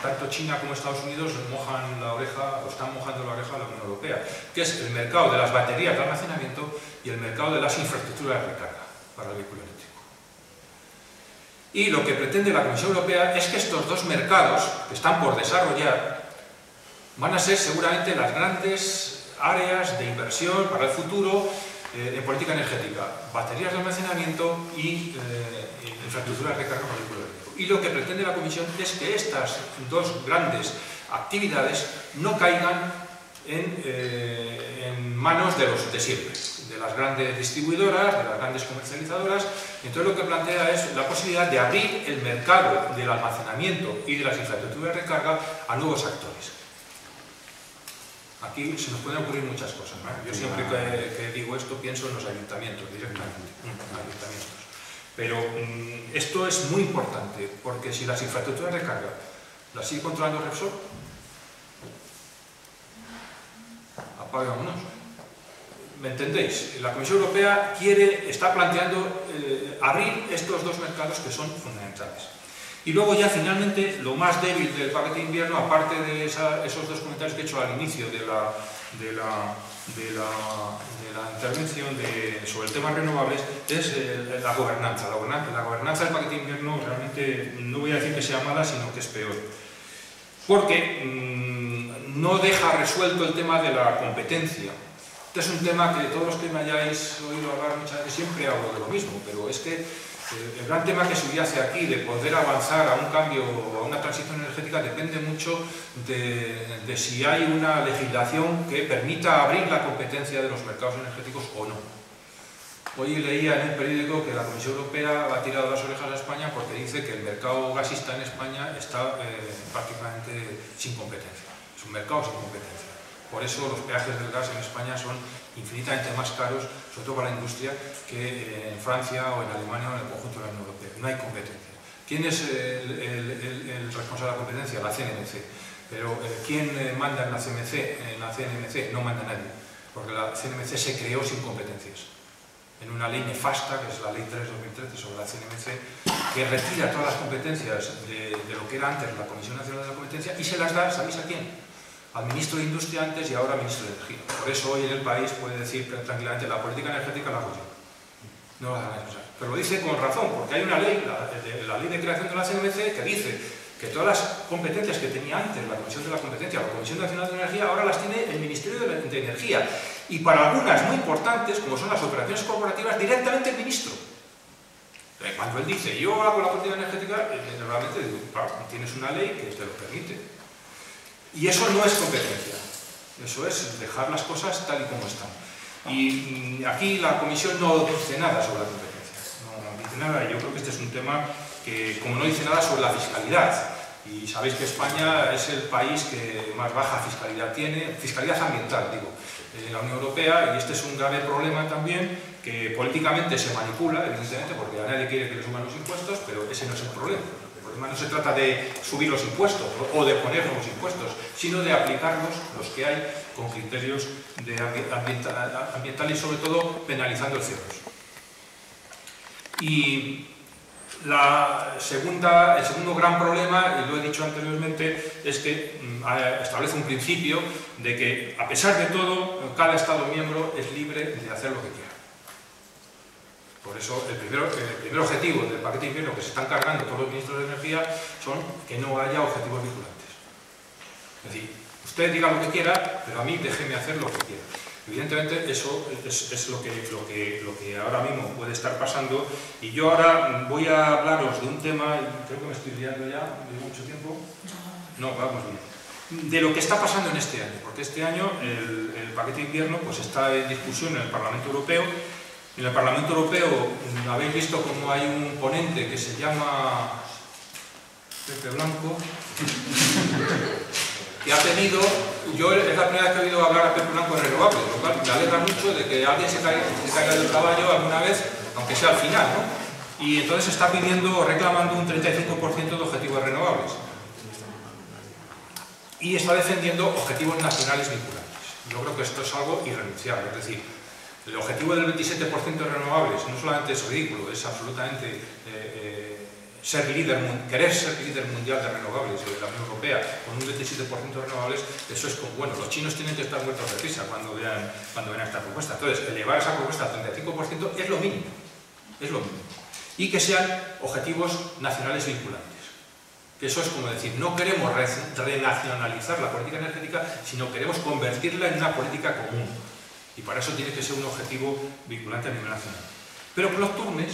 tanto China como Estados Unidos mojan la oreja, o están mojando la oreja a la Unión Europea, que es el mercado de las baterías de almacenamiento y el mercado de las infraestructuras de recarga para el vehículo eléctrico. Y lo que pretende la Comisión Europea es que estos dos mercados, que están por desarrollar, van a ser seguramente las grandes áreas de inversión para el futuro en política energética, baterías de almacenamiento y infraestructuras de recarga para el vehículo eléctrico. Y lo que pretende la Comisión es que estas dos grandes actividades no caigan en manos de los de siempre, de las grandes distribuidoras, de las grandes comercializadoras. Entonces lo que plantea es la posibilidad de abrir el mercado del almacenamiento y de las infraestructuras de recarga a nuevos actores. Aquí se nos pueden ocurrir muchas cosas, ¿no? Yo siempre que digo esto pienso en los ayuntamientos directamente, Pero esto es muy importante, porque si las infraestructuras de recarga las sigue controlando Repsol, apagámonos. ¿Me entendéis? La Comisión Europea está planteando abrir estos dos mercados que son fundamentales. Y luego ya finalmente lo más débil del paquete de invierno, aparte de esos dos comentarios que he hecho al inicio de la intervención sobre el tema renovables, es la gobernanza. La gobernanza del paquete de invierno realmente no voy a decir que sea mala, sino que es peor. Porque no deja resuelto el tema de la competencia. Este es un tema que todos los que me hayáis oído hablar muchas veces siempre hablo de lo mismo, pero es que el gran tema que subyace aquí de poder avanzar a un cambio, a una transición energética, depende mucho de si hay una legislación que permita abrir la competencia de los mercados energéticos o no. Hoy leía en el periódico que la Comisión Europea ha tirado las orejas a España porque dice que el mercado gasista en España está prácticamente sin competencia. Es un mercado sin competencia. Por eso los peajes del gas en España son infinitamente más caros, sobre todo para la industria, que en Francia o en Alemania o en el conjunto de la Unión Europea. No hay competencia. ¿Quién es el responsable de la competencia? La CNMC. Pero ¿quién manda en la CNMC? En la CNMC no manda nadie, porque la CNMC se creó sin competencias. En una ley nefasta, que es la Ley 3/2013 sobre la CNMC, que retira todas las competencias de lo que era antes la Comisión Nacional de la Competencia y se las da, ¿sabéis a quién? Al ministro de Industria antes y ahora al ministro de Energía. Por eso hoy en el país puede decir tranquilamente la política energética la hago yo. No la van a usar. Pero lo dice con razón, porque hay una ley, la ley de creación de la CNMC, que dice que todas las competencias que tenía antes la Comisión de la Competencia, la Comisión Nacional de Energía, ahora las tiene el Ministerio de Energía. Y para algunas muy importantes, como son las operaciones corporativas, directamente el ministro. Cuando él dice, yo hago la política energética, realmente digo, claro, tienes una ley que te lo permite. Y eso no es competencia, eso es dejar las cosas tal y como están. Y aquí la Comisión no dice nada sobre la competencia, no dice nada. Yo creo que este es un tema que, como no dice nada sobre la fiscalidad, y sabéis que España es el país que más baja fiscalidad tiene, fiscalidad ambiental, digo, en la Unión Europea, y este es un grave problema también, que políticamente se manipula, evidentemente, porque a nadie quiere que le suban los impuestos, pero ese no es el problema. El problema no se trata de subir los impuestos o de poner nuevos impuestos, sino de aplicarlos, los que hay, con criterios ambientales y sobre todo penalizando el CO2. Y el segundo gran problema, y lo he dicho anteriormente, es que establece un principio de que, a pesar de todo, cada Estado miembro es libre de hacer lo que quiera. Por eso, el primer objetivo del paquete de invierno que se están cargando todos los ministros de Energía son que no haya objetivos vinculantes. Es decir, usted diga lo que quiera, pero a mí déjeme hacer lo que quiera. Evidentemente, eso es lo que ahora mismo puede estar pasando, y yo ahora voy a hablaros de un tema, y creo que me estoy liando ya, ¿de mucho tiempo? No, vamos bien. De lo que está pasando en este año, porque este año el paquete de invierno pues, está en discusión en el Parlamento Europeo. En el Parlamento Europeo habéis visto cómo hay un ponente que se llama Pepe Blanco, que ha pedido, yo es la primera vez que he oído hablar a Pepe Blanco de renovables, lo cual me alegra mucho de que alguien se caiga del caballo alguna vez, aunque sea al final, ¿no? Y entonces está pidiendo, reclamando un 35% de objetivos renovables. Y está defendiendo objetivos nacionales vinculantes. Yo creo que esto es algo irrenunciable, es decir, el objetivo del 27% de renovables no solamente es ridículo, es absolutamente querer ser líder mundial de renovables de la Unión Europea con un 27% de renovables. Eso es como, bueno, los chinos tienen que estar muertos de risa cuando vean esta propuesta. Entonces, elevar esa propuesta al 35% es lo mínimo, y que sean objetivos nacionales vinculantes. Que eso es como decir, no queremos renacionalizar la política energética, sino queremos convertirla en una política común. Y para eso tiene que ser un objetivo vinculante a nivel nacional. Pero Claude Turmes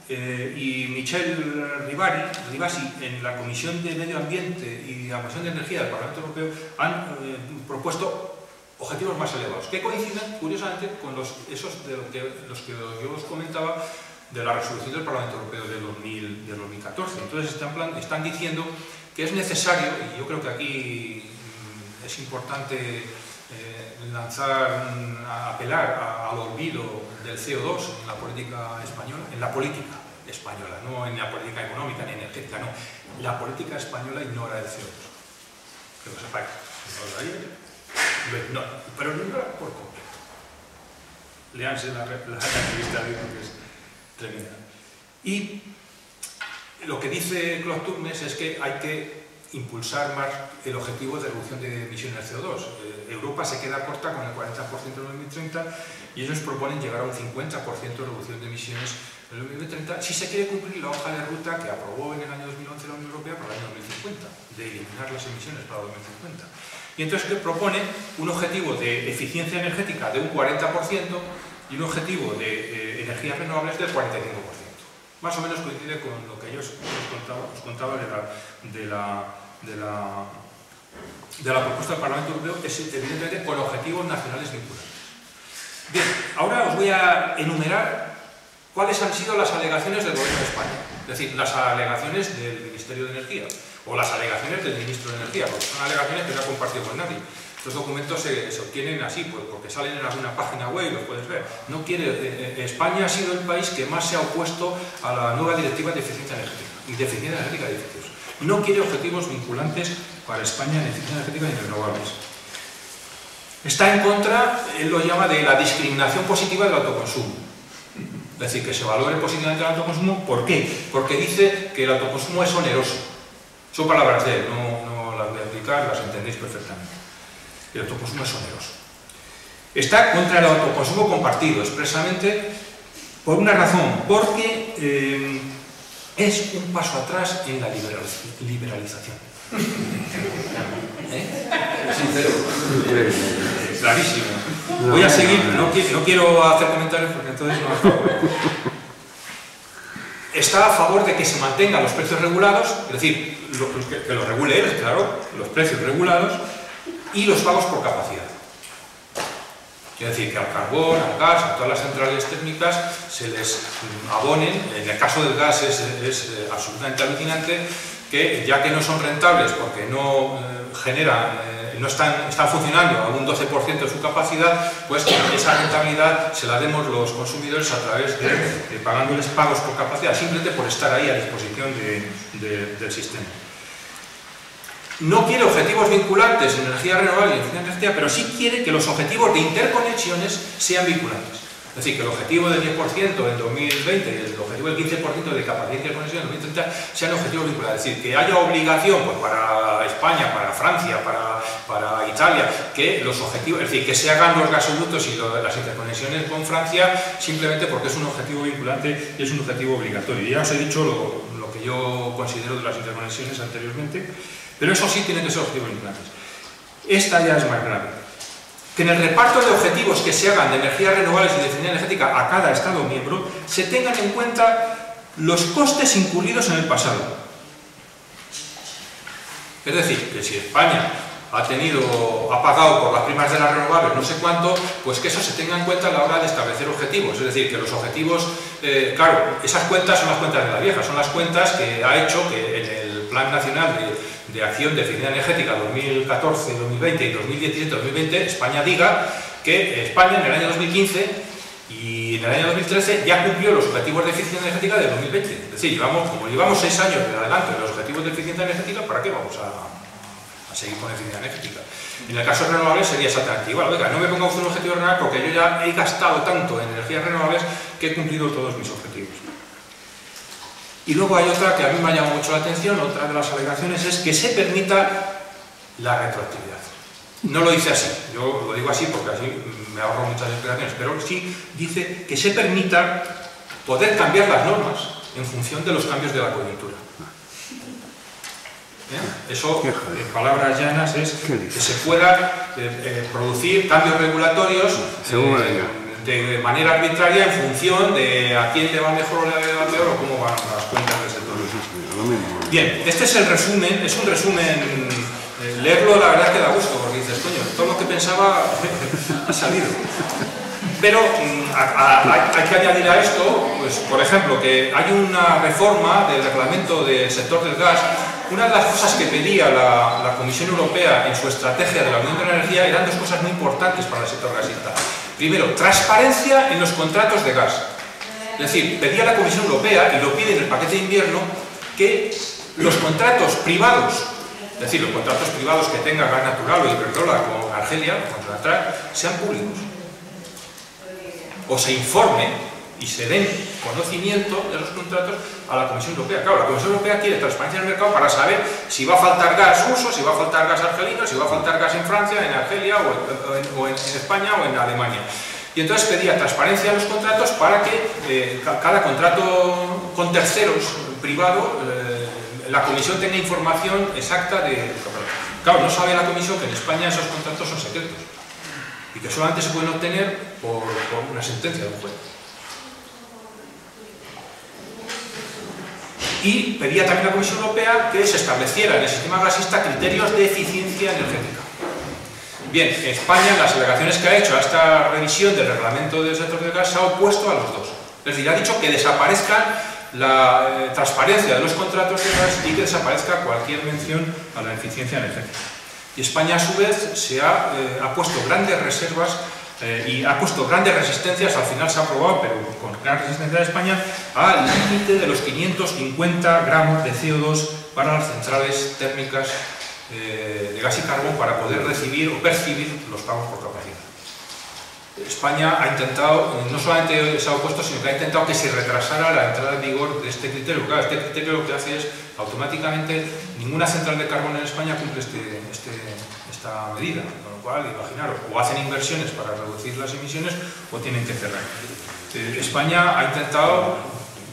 y Michel Rivasi, en la Comisión de Medio Ambiente y la Comisión de Energía del Parlamento Europeo, han propuesto objetivos más elevados, que coinciden, curiosamente, con los que yo os comentaba de la resolución del Parlamento Europeo del 2014. Entonces están diciendo que es necesario, y yo creo que aquí es importante apelar al olvido del CO2 en la política española, no en la política económica ni energética, no. La política española ignora el CO2. Que lo sepáis. No, pero no ignora por completo. Leanse la entrevista de que es tremenda. Y lo que dice Claude Turmes es que hay que impulsar más el objetivo de reducción de emisiones de CO2. Europa se queda corta con el 40% en 2030 y ellos proponen llegar a un 50% de reducción de emisiones en 2030 si se quiere cumplir la hoja de ruta que aprobó en el año 2011 la Unión Europea para el año 2050, de eliminar las emisiones para 2050. Y entonces propone un objetivo de eficiencia energética de un 40% y un objetivo de energías renovables del 45%. Más o menos coincide con lo que ellos os contaba de la propuesta del Parlamento Europeo, que es evidentemente con objetivos nacionales vinculantes. Bien, ahora os voy a enumerar cuáles han sido las alegaciones del Gobierno de España, es decir, las alegaciones del Ministerio de Energía o las alegaciones del Ministro de Energía, porque son alegaciones que no ha compartido con nadie. Estos documentos se obtienen así, pues, porque salen en alguna página web y los puedes ver. España ha sido el país que más se ha opuesto a la nueva directiva de eficiencia energética y de eficiencia energética de edificios. No quiere objetivos vinculantes para España en eficiencia energética y en renovables. Está en contra, él lo llama, de la discriminación positiva del autoconsumo. Es decir, que se valore positivamente el autoconsumo. ¿Por qué? Porque dice que el autoconsumo es oneroso. Son palabras de él, no las voy a explicar, las entendéis perfectamente. El autoconsumo es oneroso. Está contra el autoconsumo compartido, expresamente, por una razón, porque es un paso atrás en la liberalización. Sincero. Clarísimo. Voy a seguir, no quiero hacer comentarios porque entonces no. Está a favor de que se mantengan los precios regulados, es decir, que los regule él, claro, los precios regulados, y los pagos por capacidad. Quiere decir que al carbón, al gas, a todas las centrales térmicas se les abonen. En el caso del gas es absolutamente alucinante que ya que no son rentables porque no no están funcionando a un 12% de su capacidad, pues que esa rentabilidad se la demos los consumidores a través de pagándoles pagos por capacidad, simplemente por estar ahí a disposición del sistema. No quiere objetivos vinculantes en energía renovable y eficiencia energética, pero sí quiere que los objetivos de interconexiones sean vinculantes. Es decir, que el objetivo del 10% en 2020 y el objetivo del 15% de capacidad de interconexión en 2030 sean objetivos vinculados. Es decir, que haya obligación pues, para España, para Francia, para Italia, que los objetivos, es decir, que se hagan los gasoductos y las interconexiones con Francia simplemente porque es un objetivo vinculante y es un objetivo obligatorio. Y ya os he dicho lo que yo considero de las interconexiones anteriormente, pero eso sí tiene que ser objetivos vinculantes. Esta ya es más grave. Que en el reparto de objetivos que se hagan de energías renovables y de eficiencia energética a cada Estado miembro se tengan en cuenta los costes incurridos en el pasado. Es decir, que si España ha pagado por las primas de las renovables no sé cuánto, pues que eso se tenga en cuenta a la hora de establecer objetivos. Es decir, que los objetivos, claro, esas cuentas son las cuentas de la vieja, son las cuentas que ha hecho que en el Plan Nacional de Acción de Eficiencia Energética 2014, 2020 y 2017-2020 España diga que España en el año 2015 y en el año 2013 ya cumplió los objetivos de eficiencia energética de 2020. Es decir, como llevamos 6 años de adelante en los objetivos de eficiencia energética, ¿para qué vamos a seguir con eficiencia energética? En el caso de renovables sería exactamente igual. Oiga, no me ponga usted un objetivo renovable porque yo ya he gastado tanto en energías renovables que he cumplido todos mis objetivos. Y luego hay otra que a mí me ha llamado mucho la atención, otra de las alegaciones es que se permita la retroactividad. No lo dice así, yo lo digo así porque así me ahorro muchas explicaciones, pero sí dice que se permita poder cambiar las normas en función de los cambios de la coyuntura. Eso, en palabras llanas, es que se pueda producir cambios regulatorios de manera arbitraria en función de a quién le va mejor o le va peor o cómo van las cuentas del sector. Bien, este es el resumen, es un resumen, leerlo la verdad que da gusto, porque dices, coño, todo lo que pensaba ha salido. Pero hay que añadir a esto, pues, por ejemplo, que hay una reforma del reglamento del sector del gas. Una de las cosas que pedía la Comisión Europea en su estrategia de la Unión de la Energía eran dos cosas muy importantes para el sector gasista. Primero, transparencia en los contratos de gas. Es decir, pedía la Comisión Europea, y lo pide en el paquete de invierno, que los contratos privados, es decir, los contratos privados que tenga Gas Natural o Iberdrola con Argelia, sean públicos. O se informe y se den conocimiento de los contratos a la Comisión Europea. Claro, la Comisión Europea quiere transparencia en el mercado para saber si va a faltar gas ruso, si va a faltar gas argelino, si va a faltar gas en Francia, en Argelia o en España o en Alemania. Y entonces pedía transparencia en los contratos para que cada contrato con terceros privado, la Comisión tenga información exacta de... Claro, no sabe la Comisión que en España esos contratos son secretos y que solamente se pueden obtener por una sentencia de un juez. Y pedía también a la Comisión Europea que se estableciera en el sistema gasista criterios de eficiencia energética. Bien, España, en las alegaciones que ha hecho a esta revisión del reglamento del sector del gas, se ha opuesto a los dos. Es decir, ha dicho que desaparezca la transparencia de los contratos de gas y que desaparezca cualquier mención a la eficiencia energética. Y España, a su vez, ha puesto grandes reservas y ha puesto grandes resistencias, al final se ha aprobado, pero con gran resistencia de España, al límite de los 550 gramos de CO2 para las centrales térmicas de gas y carbón para poder recibir o percibir los pagos por capacidad. España ha intentado, no solamente se ha opuesto, sino que ha intentado que se retrasara la entrada en vigor de este criterio. Claro, este criterio lo que hace es, automáticamente, ninguna central de carbón en España cumple esta medida, con lo cual, imaginaros, o hacen inversiones para reducir las emisiones o tienen que cerrar. España ha intentado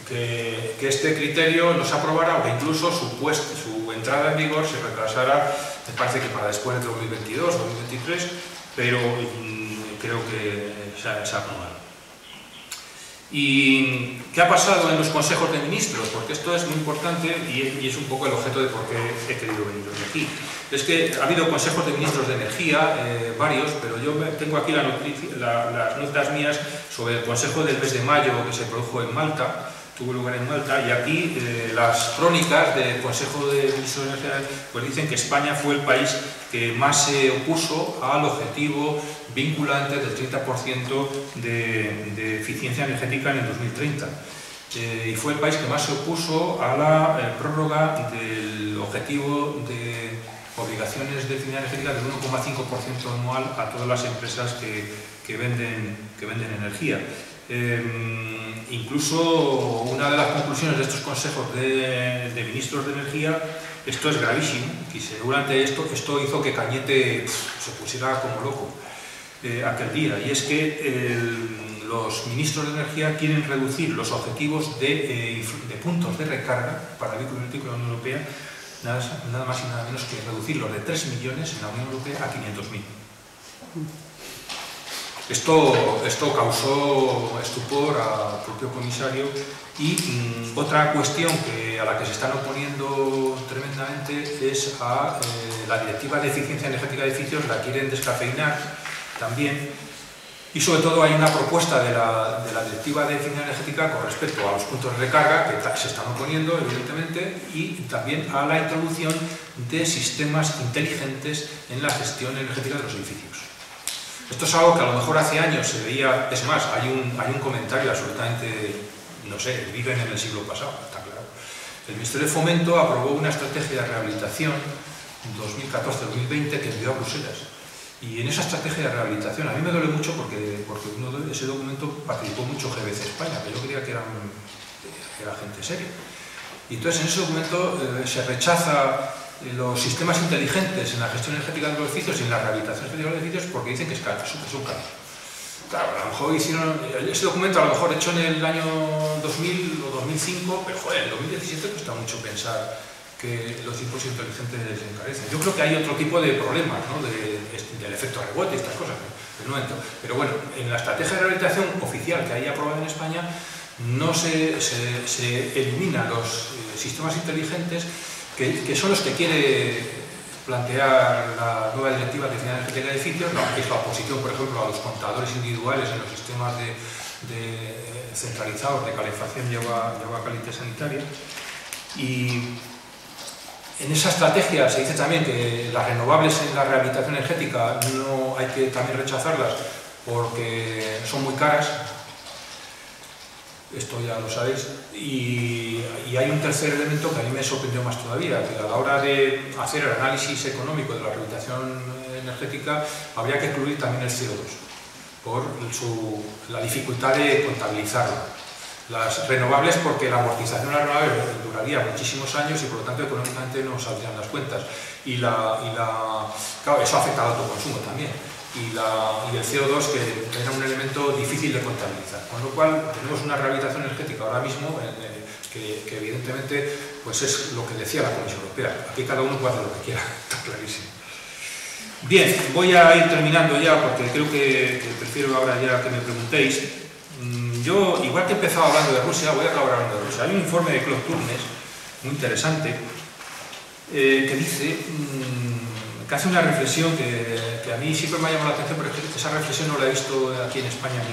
que este criterio no se aprobara o que incluso su entrada en vigor se retrasara, me parece que para después de 2022 o 2023, pero creo que se ha aprobado. ¿Y qué ha pasado en los consejos de ministros? Porque esto es muy importante y es un poco el objeto de por qué he querido venir hoy aquí. Es que ha habido consejos de ministros de energía, varios, pero yo tengo aquí las notas mías sobre el consejo del mes de mayo que se produjo en Malta, tuvo lugar en Malta, y aquí las crónicas del Consejo de Ministros de Energía pues dicen que España fue el país que más se opuso al objetivo vinculante del 30% de eficiencia energética en el 2030. Y fue el país que más se opuso a la prórroga del objetivo de obligaciones de eficiencia energética del 1,5% anual a todas las empresas que venden energía. Incluso una de las conclusiones de estos consejos de ministros de energía, esto es gravísimo, y seguramente esto hizo que Cañete se pusiera como loco aquel día, y es que los ministros de energía quieren reducir los objetivos de puntos de recarga para vehículos eléctricos en la Unión Europea, nada más y nada menos que reducirlos de 3 millones en la Unión Europea a 500.000. Esto causó estupor al propio comisario, y otra cuestión a la que se están oponiendo tremendamente es a la Directiva de Eficiencia Energética de Edificios. La quieren descafeinar también, y sobre todo hay una propuesta de la Directiva de Eficiencia Energética con respecto a los puntos de recarga que se están oponiendo, evidentemente, y también a la introducción de sistemas inteligentes en la gestión energética de los edificios. Esto es algo que a lo mejor hace años se veía, es más, hay un comentario absolutamente, no sé, viven en el siglo pasado, está claro. El Ministerio de Fomento aprobó una estrategia de rehabilitación 2014-2020 que envió a Bruselas. Y en esa estrategia de rehabilitación, a mí me duele mucho porque ese documento participó mucho GBC España, que yo creía que era gente seria. Y entonces en ese documento se rechaza los sistemas inteligentes en la gestión energética de los edificios y en la rehabilitación energética de los edificios porque dicen que es caro, es un caro. Claro, a lo mejor hicieron ese documento, a lo mejor hecho en el año 2000 o 2005, pero joder, en 2017 cuesta mucho pensar que los equipos inteligentes les encarecen. Yo creo que hay otro tipo de problemas, ¿no? Del efecto rebote y estas cosas, pero bueno, en la estrategia de rehabilitación oficial que hay aprobada en España no se eliminan los sistemas inteligentes que son los que quiere plantear la nueva directiva de eficiencia energética de edificios, que es la oposición, por ejemplo, a los contadores individuales en los sistemas centralizados de calefacción y agua caliente sanitaria. Y en esa estrategia se dice también que las renovables en la rehabilitación energética no hay que también rechazarlas porque son muy caras. Esto ya lo sabéis, y hay un tercer elemento que a mí me sorprendió más todavía, que a la hora de hacer el análisis económico de la rehabilitación energética habría que incluir también el CO2, por la dificultad de contabilizarlo. Las renovables, porque la amortización de las renovables duraría muchísimos años y por lo tanto económicamente no saldrían las cuentas. Claro, eso afecta al autoconsumo también. Y el CO2, que era un elemento difícil de contabilizar. Con lo cual, tenemos una rehabilitación energética ahora mismo que evidentemente pues es lo que decía la Comisión Europea. Aquí cada uno puede hacer lo que quiera, está clarísimo. Bien, voy a ir terminando ya porque creo que prefiero ahora ya que me preguntéis. Yo, igual que he empezado hablando de Rusia, voy a acabar hablando de Rusia. Hay un informe de Claude Turmes, muy interesante, que dice... que hace una reflexión que a mí siempre me ha llamado la atención, pero esa reflexión no la he visto aquí en España en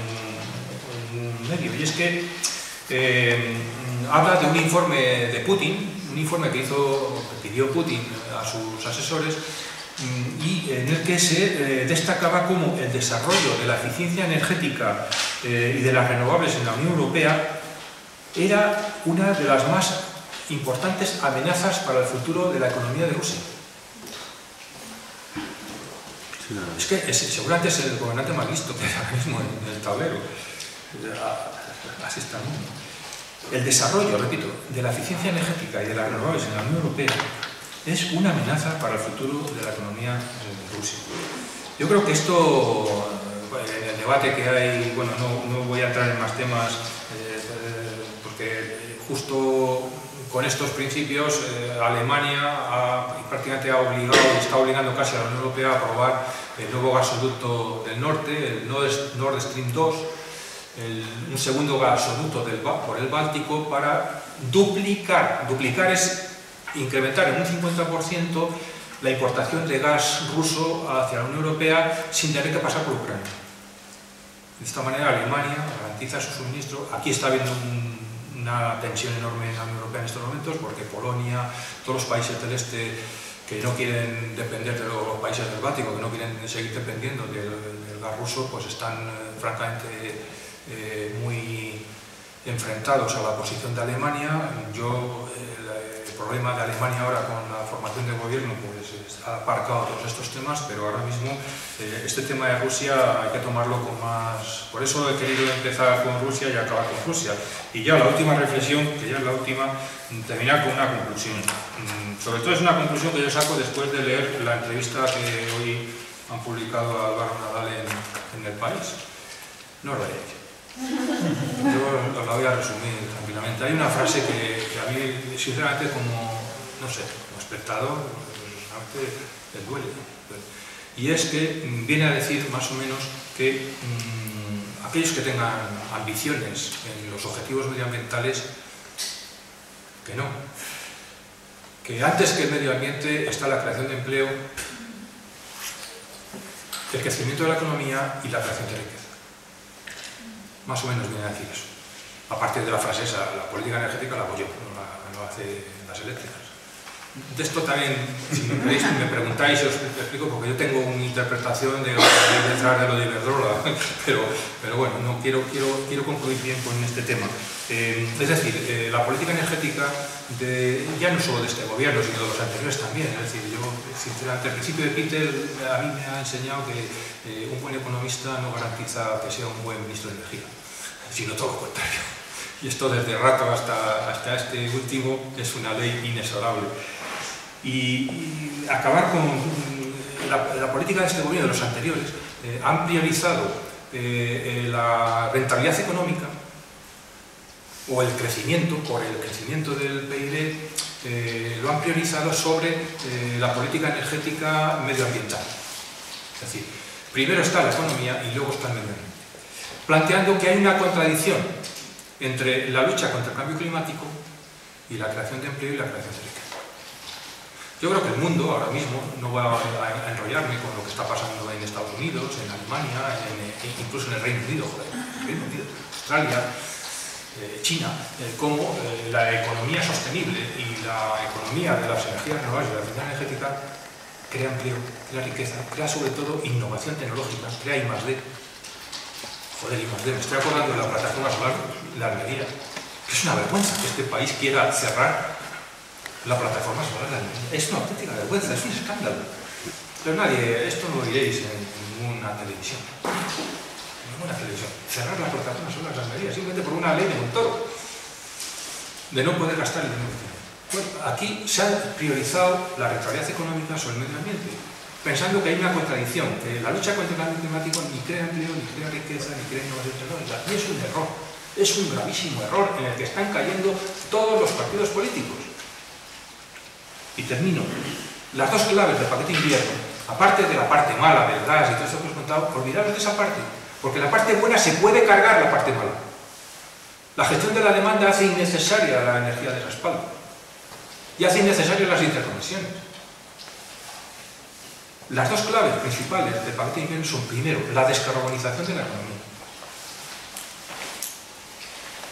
ningún medio, y es que habla de un informe de Putin, un informe que pidió Putin a sus asesores, y en el que se destacaba cómo el desarrollo de la eficiencia energética y de las renovables en la Unión Europea era una de las más importantes amenazas para el futuro de la economía de Rusia. Es que seguramente es el gobernante más listo que hay ahora mismo en el tablero. Así está el mundo. El desarrollo, repito, de la eficiencia energética y de las renovables en la Unión Europea es una amenaza para el futuro de la economía de Rusia. Yo creo que esto, en el debate que hay, bueno, no voy a entrar en más temas, porque justo con estos principios Alemania prácticamente está obligando casi a la Unión Europea a aprobar el nuevo gasoducto del norte, el Nord Stream 2, un segundo gasoducto por el Báltico para duplicar es incrementar en un 50% la importación de gas ruso hacia la Unión Europea sin tener que pasar por Ucrania. De esta manera Alemania garantiza su suministro. Aquí está habiendo un una tensión enorme en la Unión Europea en estos momentos, porque Polonia, todos los países del este que no quieren depender de los países del Báltico, que no quieren seguir dependiendo del gas ruso, pues están francamente muy enfrentados a la posición de Alemania. El problema de Alemania ahora con la formación del gobierno pues ha aparcado todos estos temas, pero ahora mismo este tema de Rusia hay que tomarlo con más... Por eso he querido empezar con Rusia y acabar con Rusia. Y ya la última reflexión, que ya es la última, terminar con una conclusión. Sobre todo es una conclusión que yo saco después de leer la entrevista que hoy han publicado a Álvaro Nadal en El País. No lo he hecho. Yo os la voy a resumir tranquilamente. Hay una frase que a mí, sinceramente, como, no sé, como espectador, me duele. Y es que viene a decir, más o menos, que aquellos que tengan ambiciones en los objetivos medioambientales, que no. Que antes que el medio ambiente está la creación de empleo, el crecimiento de la economía y la creación de riqueza. Más o menos viene a decir eso. Aparte de la frase esa, la política energética la hago yo, no hace las eléctricas. De esto también, si me preguntáis, os explico, porque yo tengo una interpretación de lo que hay detrás de lo de Iberdrola, pero bueno, no quiero concluir bien con este tema. Es decir, la política energética, ya no solo de este gobierno, sino de los anteriores también. Es decir, yo, sinceramente, al principio de Peter a mí me ha enseñado que un buen economista no garantiza que sea un buen ministro de Energía, sino todo lo contrario. Y esto desde rato hasta este último es una ley inexorable. Y acabar con la política de este gobierno, de los anteriores, han priorizado la rentabilidad económica o el crecimiento, por el crecimiento del PIB, lo han priorizado sobre la política energética medioambiental. Es decir, primero está la economía y luego está el medio ambiente, planteando que hay una contradicción entre la lucha contra el cambio climático y la creación de empleo y la creación de riqueza. Yo creo que el mundo ahora mismo, no voy a enrollarme con lo que está pasando en Estados Unidos, en Alemania, incluso en el Reino Unido, Australia, China, como la economía sostenible y la economía de las energías renovables y la eficiencia energética crea empleo, crea riqueza, crea sobre todo innovación tecnológica, crea I+D. Joder, I+D, me estoy acordando de la plataforma solar, la Almería. Es una vergüenza que este país quiera cerrar la plataforma solar de Almería. Es una auténtica vergüenza, es un escándalo. Pero nadie, esto no lo oiréis en ninguna televisión. Cerrar la plataforma solar de Almería, simplemente por una ley de Montoro, de no poder gastar el dinero. Bueno, aquí se ha priorizado la rentabilidad económica sobre el medio ambiente, pensando que hay una contradicción, que la lucha contra el cambio climático ni crea empleo, ni crea riqueza, ni crea innovación tecnológica. Y es un error, es un gravísimo error en el que están cayendo todos los partidos políticos. Y termino. Las dos claves del paquete invierno, aparte de la parte mala del gas y todo eso que os he contado, olvidaros de esa parte, porque la parte buena se puede cargar la parte mala. La gestión de la demanda hace innecesaria la energía de respaldo y hace innecesarias las interconexiones. Las dos claves principales del paquete invierno son, primero, la descarbonización de la economía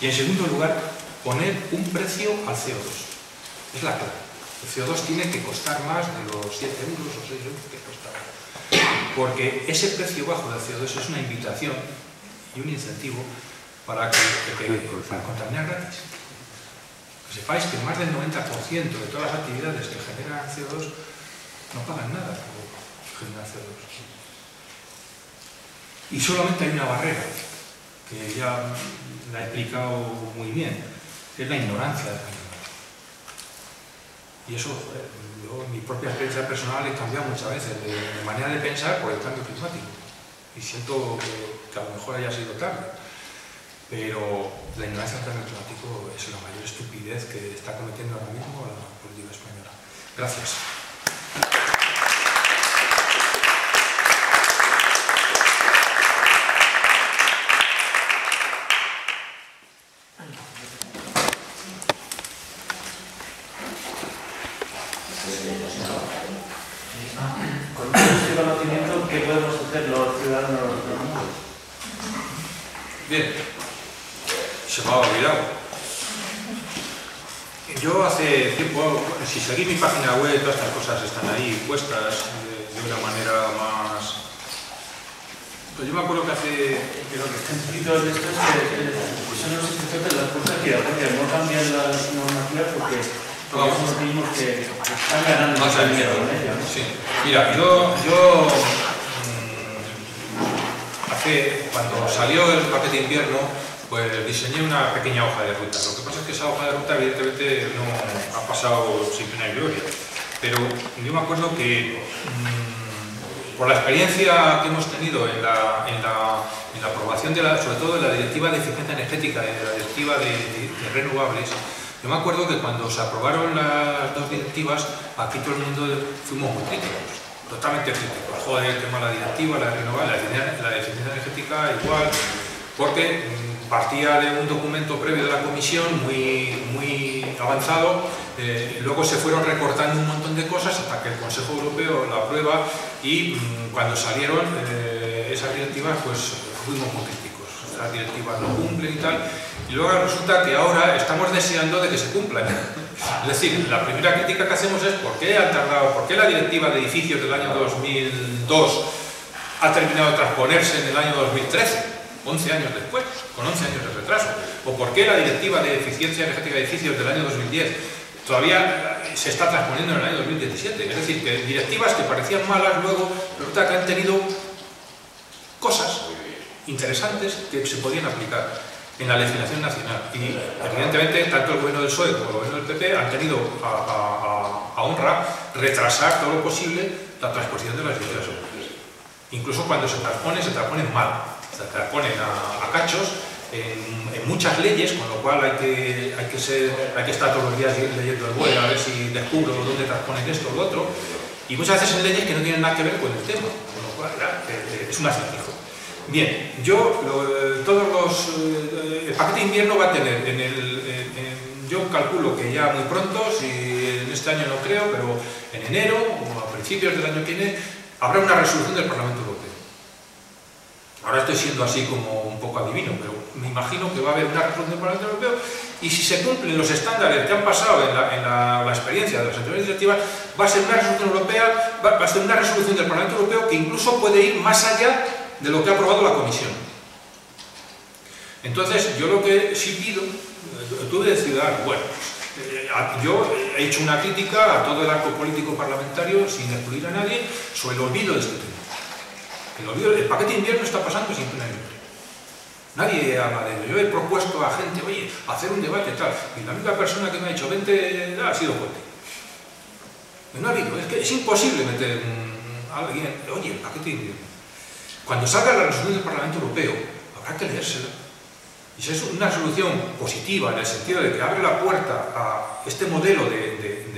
y, en segundo lugar, poner un precio al CO2. Es la clave. El CO2 tiene que costar más de los 7 euros o 6 euros que costaba. Porque ese precio bajo del CO2 es una invitación y un incentivo para contaminar gratis. Que sepáis que más del 90% de todas las actividades que generan CO2 no pagan nada por generar CO2. Y solamente hay una barrera, que ya la he explicado muy bien, que es la ignorancia del cambio. Y eso, yo en mi propia experiencia personal he cambiado muchas veces de manera de pensar por el cambio climático. Y siento que a lo mejor haya sido tarde. Pero la ignorancia del cambio climático es la mayor estupidez que está cometiendo ahora mismo la política española. Gracias. Con este conocimiento, ¿qué podemos hacer los ciudadanos del mundo? Bien, se me ha olvidado. yo hace tiempo, si seguís mi página web, todas estas cosas están ahí puestas de una manera más... Pues yo me acuerdo que hace... Pero que estén escritos de estos que son los efectos de las cosas que no cambian las normativas porque somos mismos que están ganando más dinero con ellas. Sí. Mira, yo cuando salió el paquete de invierno, pues diseñé una pequeña hoja de ruta. Lo que pasa es que esa hoja de ruta evidentemente no ha pasado sin pena y gloria. Pero yo me acuerdo que por la experiencia que hemos tenido en la aprobación sobre todo de la Directiva de Eficiencia Energética y de la Directiva de Renovables, yo me acuerdo que cuando se aprobaron las dos directivas, aquí todo el mundo fuimos muy críticos. Totalmente crítico. Joder, el tema de la directiva, la renovable, la eficiencia energética igual, porque partía de un documento previo de la Comisión muy avanzado, luego se fueron recortando un montón de cosas hasta que el Consejo Europeo la aprueba y cuando salieron esas directivas pues fuimos muy críticos. Las directivas no cumplen y tal, y luego resulta que ahora estamos deseando de que se cumplan. Es decir, la primera crítica que hacemos es ¿por qué han tardado? ¿Por qué la directiva de edificios del año 2002 ha terminado de transponerse en el año 2013? 11 años después, con 11 años de retraso. ¿O por qué la directiva de eficiencia energética de edificios del año 2010 todavía se está transponiendo en el año 2017? Es decir, que directivas que parecían malas luego resulta que han tenido cosas interesantes que se podían aplicar en la legislación nacional. Y evidentemente tanto el gobierno del PSOE como el gobierno del PP han tenido a honra retrasar todo lo posible la transposición de las directivas europeas. Incluso cuando se transponen mal. Se transponen a cachos en muchas leyes, con lo cual hay que estar todos los días leyendo el BOE a ver si descubro dónde transponen esto o lo otro, y muchas veces en leyes que no tienen nada que ver con el tema, con lo cual es un acertijo. Bien, el paquete de invierno va a tener yo calculo que ya muy pronto, si en este año no creo, pero en enero o a principios del año que viene habrá una resolución del Parlamento Europeo. Ahora estoy siendo así como un poco adivino, pero me imagino que va a haber una resolución del Parlamento Europeo y si se cumplen los estándares que han pasado en la experiencia de las anteriores directivas, va a ser una resolución europea, va a ser una resolución del Parlamento Europeo que incluso puede ir más allá de lo que ha aprobado la Comisión. Entonces, yo lo que sí pido, tú de ciudadano, bueno, yo he hecho una crítica a todo el arco político parlamentario, sin excluir a nadie, sobre el olvido de este tema. El paquete de invierno está pasando sin pena ni gloria. Nadie habla de ello. Yo he propuesto a gente, oye, hacer un debate tal, y la única persona que me ha dicho 20 ha sido fuerte. No ha habido, es que es imposible meter a alguien, oye, el paquete de invierno. Cuando salga la resolución del Parlamento Europeo, habrá que leérsela. Y si es una resolución positiva, en el sentido de que abre la puerta a este modelo de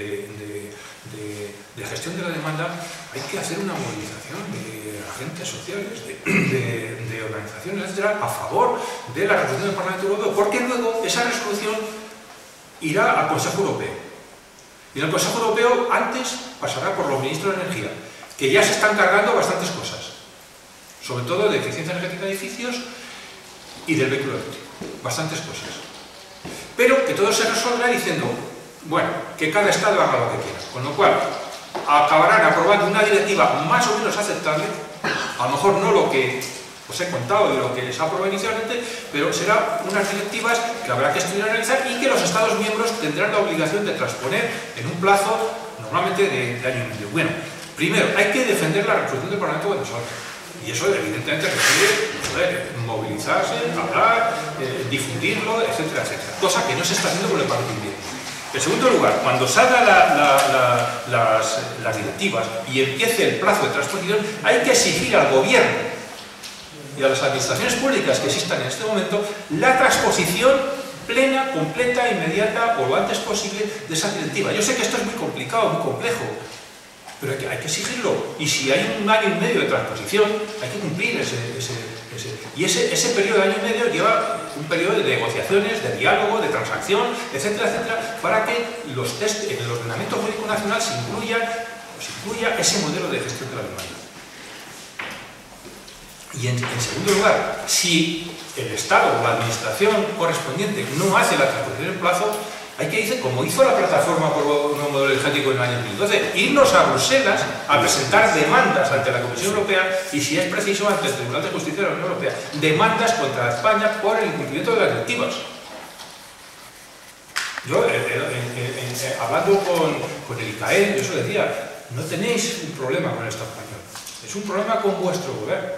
gestión de la demanda, hay que hacer una movilización de agentes sociales, de organizaciones, etcétera, a favor de la resolución del Parlamento Europeo, porque luego esa resolución irá al Consejo Europeo. Y en el Consejo Europeo antes pasará por los ministros de Energía, que ya se están cargando bastantes cosas, sobre todo de eficiencia energética de edificios y del vehículo eléctrico, bastantes cosas. Pero que todo se resolverá diciendo, bueno, que cada Estado haga lo que quiera, con lo cual acabarán aprobando una directiva más o menos aceptable, a lo mejor no lo que os he contado de lo que les ha aprobado inicialmente, pero serán unas directivas que habrá que estudiar y analizar y que los Estados miembros tendrán la obligación de transponer en un plazo normalmente de año y medio. Bueno, primero, hay que defender la resolución del Parlamento cuando salga. Y eso evidentemente requiere movilizarse, hablar, difundirlo, etcétera, etcétera. Cosa que no se está haciendo con el paquete de invierno. En segundo lugar, cuando salgan las directivas y empiece el plazo de transposición, hay que exigir al gobierno y a las administraciones públicas que existan en este momento la transposición plena, completa, inmediata o lo antes posible de esa directiva. Yo sé que esto es muy complicado, muy complejo, pero hay que exigirlo. Y si hay un año y medio de transposición, hay que cumplir ese periodo de año y medio lleva un periodo de negociaciones, de diálogo, de transacción, etcétera, etcétera, para que en el ordenamiento jurídico nacional se incluya ese modelo de gestión de la demanda. Y en segundo lugar, si el Estado o la administración correspondiente no hace la transposición en plazo, Hay que, como hizo la plataforma por un nuevo modelo energético en el año 2012, irnos a Bruselas a presentar demandas ante la Comisión Europea y, si es preciso, ante el Tribunal de Justicia de la Unión Europea, demandas contra España por el incumplimiento de las directivas. Yo, hablando con el ICAE, yo se lo decía, no tenéis un problema con el Estado español, es un problema con vuestro gobierno.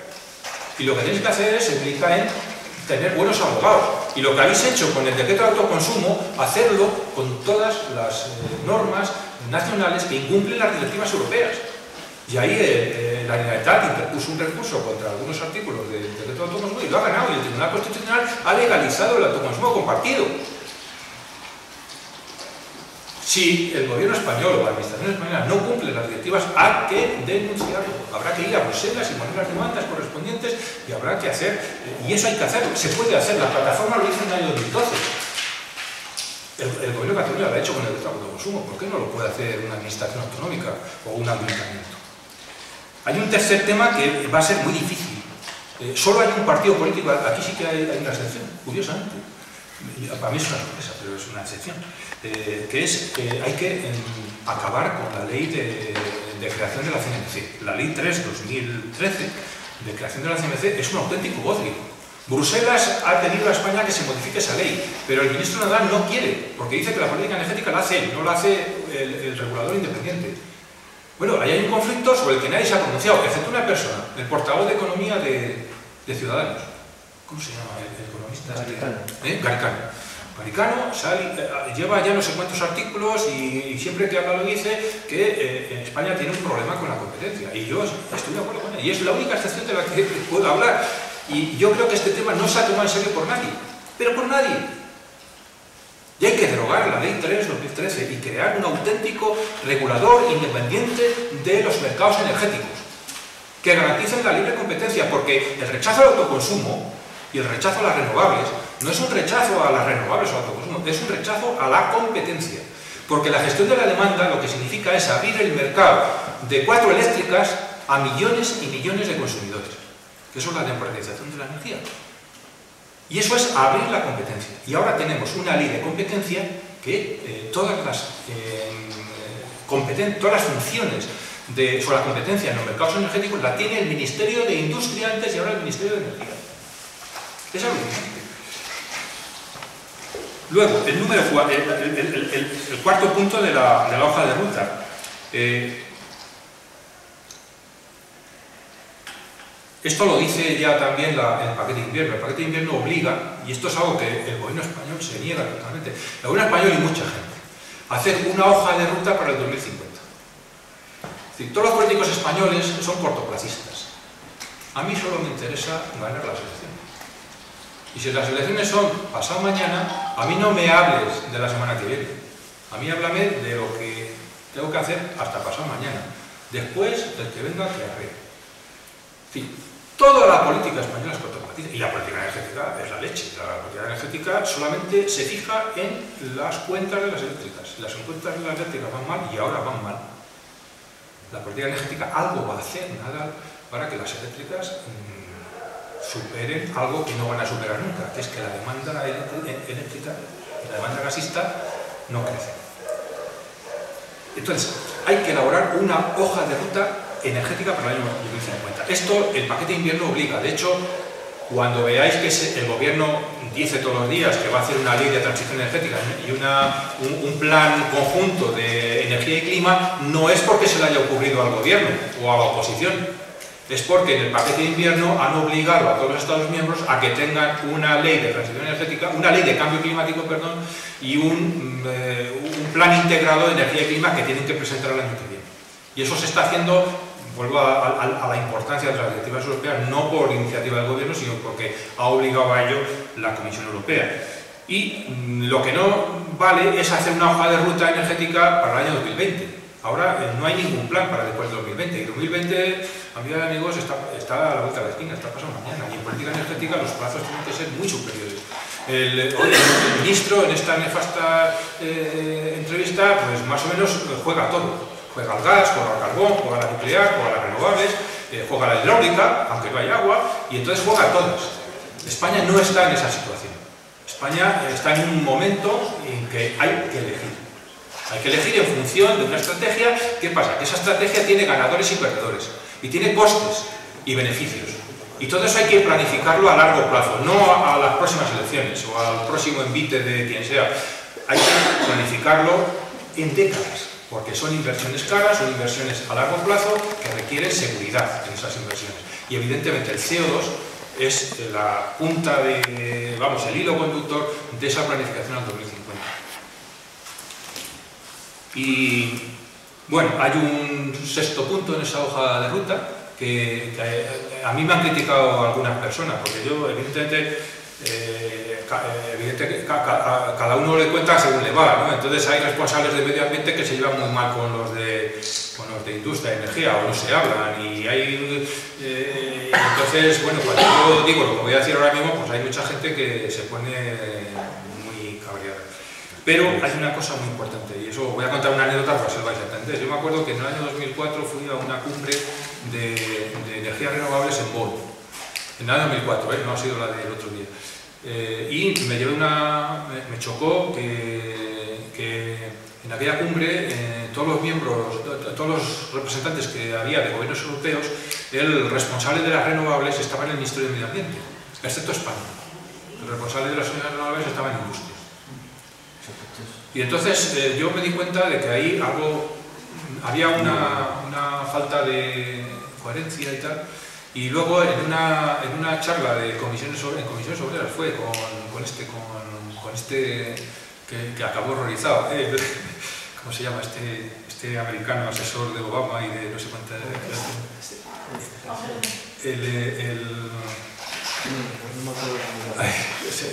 Y lo que tenéis que hacer es, en el ICAE, tener buenos abogados. Y lo que habéis hecho con el decreto de autoconsumo, hacerlo con todas las normas nacionales que incumplen las directivas europeas. Y ahí la Generalitat interpuso un recurso contra algunos artículos del decreto de autoconsumo y lo ha ganado. Y el Tribunal Constitucional ha legalizado el autoconsumo compartido. Si el gobierno español o la administración española no cumple las directivas, hay que denunciarlo. Habrá que ir a Bruselas y poner las demandas correspondientes y habrá que hacer, y eso hay que hacerlo, se puede hacer. La plataforma lo hizo en el año 2012. El gobierno de Cataluña lo ha hecho con el autoconsumo. ¿Por qué no lo puede hacer una administración autonómica o un ayuntamiento? Hay un tercer tema que va a ser muy difícil. Solo hay un partido político, aquí sí que hay una excepción, curiosamente. Para mí es una sorpresa, pero es una excepción. Que es que hay que acabar con la ley de creación de la CNMC. La ley 3/2013 de creación de la CNMC es un auténtico bodrio. Bruselas ha pedido a España que se modifique esa ley, pero el ministro Nadal no quiere, porque dice que la política energética la hace él, no la hace el regulador independiente. Bueno, ahí hay un conflicto sobre el que nadie se ha pronunciado, excepto una persona, el portavoz de Economía de Ciudadanos. ¿Cómo se llama el economista? Garicano. Garicano lleva ya no sé cuántos artículos y siempre que habla lo dice que en España tiene un problema con la competencia. Y yo estoy de acuerdo con él. Y es la única excepción de la que puedo hablar. Y yo creo que este tema no se ha tomado en serio por nadie. Pero por nadie. Y hay que derogar la ley 3/2013 y crear un auténtico regulador independiente de los mercados energéticos que garanticen la libre competencia, porque el rechazo al autoconsumo y el rechazo a las renovables no es un rechazo a las renovables o al autoconsumo, es un rechazo a la competencia. Porque la gestión de la demanda lo que significa es abrir el mercado de 4 eléctricas a millones y millones de consumidores. Que eso es la democratización de la energía. Y eso es abrir la competencia. Y ahora tenemos una ley de competencia que todas las funciones sobre la competencia en los mercados energéticos la tiene el Ministerio de Industria antes y ahora el Ministerio de Energía. Es alucinante. Luego, el cuarto punto de la hoja de ruta. Esto lo dice ya también el paquete de invierno. El paquete de invierno obliga, y esto es algo que el gobierno español se niega totalmente, el gobierno español y mucha gente, a hacer una hoja de ruta para el 2050. Es decir, todos los políticos españoles son cortoplacistas. A mí solo me interesa ganar las elecciones. Y si las elecciones son pasado mañana, a mí no me hables de la semana que viene. A mí háblame de lo que tengo que hacer hasta pasado mañana. Después del que venga, que arregle. En fin, toda la política española es cortoplacista. Y la política energética es la leche. La política energética solamente se fija en las cuentas de las eléctricas. Las cuentas de las eléctricas van mal y ahora van mal. La política energética algo va a hacer, nada, para que las eléctricas superen algo que no van a superar nunca, que es que la demanda eléctrica y la demanda gasista no crecen. Entonces, hay que elaborar una hoja de ruta energética para el año 2050. Esto el paquete de invierno obliga. De hecho, cuando veáis que el gobierno dice todos los días que va a hacer una ley de transición energética y un plan conjunto de energía y clima, no es porque se le haya ocurrido al gobierno o a la oposición. Es porque en el paquete de invierno han obligado a todos los Estados miembros a que tengan una ley de transición energética, una ley de cambio climático, perdón, y un plan integrado de energía y clima que tienen que presentar el año que viene. Y eso se está haciendo, vuelvo a la importancia de las directivas europeas, no por iniciativa del gobierno, sino porque ha obligado a ello la Comisión Europea. Y lo que no vale es hacer una hoja de ruta energética para el año 2020. Ahora no hay ningún plan para después del 2020. Y 2020, amigas y amigos, está a la vuelta de la esquina, está pasando mañana. Y en política energética los plazos tienen que ser muy superiores. El ministro en esta nefasta entrevista, pues más o menos juega todo. Juega al gas, juega al carbón, juega a la nuclear, juega a las renovables, juega a la hidráulica, aunque no hay agua, y entonces juega a todas. España no está en esa situación. España está en un momento en que hay que elegir. Hay que elegir en función de una estrategia. ¿Qué pasa? Que esa estrategia tiene ganadores y perdedores, y tiene costes y beneficios. Y todo eso hay que planificarlo a largo plazo, no a las próximas elecciones o al próximo envite de quien sea. Hay que planificarlo en décadas, porque son inversiones caras, son inversiones a largo plazo que requieren seguridad en esas inversiones. Y evidentemente el CO2 es la punta de, vamos, el hilo conductor de esa planificación al 2050. Y bueno, hay un sexto punto en esa hoja de ruta que a mí me han criticado algunas personas, porque yo evidentemente cada uno le cuenta según le va, ¿no? Entonces hay responsables de medio ambiente que se llevan muy mal con los de industria y energía, o no se hablan, y hay entonces, bueno, cuando yo digo lo que voy a decir ahora mismo, pues hay mucha gente que se pone muy cabreada. Pero hay una cosa muy importante, y eso voy a contar una anécdota para que se vais a entender. Yo me acuerdo que en el año 2004 fui a una cumbre de energías renovables en Bonn, en el año 2004, no ha sido la del otro día. Y me llevé me chocó que en aquella cumbre todos los miembros, todos los representantes que había de gobiernos europeos, el responsable de las renovables estaba en el Ministerio de Medio Ambiente, excepto España. El responsable de las renovables estaba en Industria. Y entonces yo me di cuenta de que ahí había una falta de coherencia y tal. Y luego en una charla de comisiones obreras fue con este que acabó horrorizado, ¿cómo se llama? Este americano asesor de Obama y de no sé cuánta...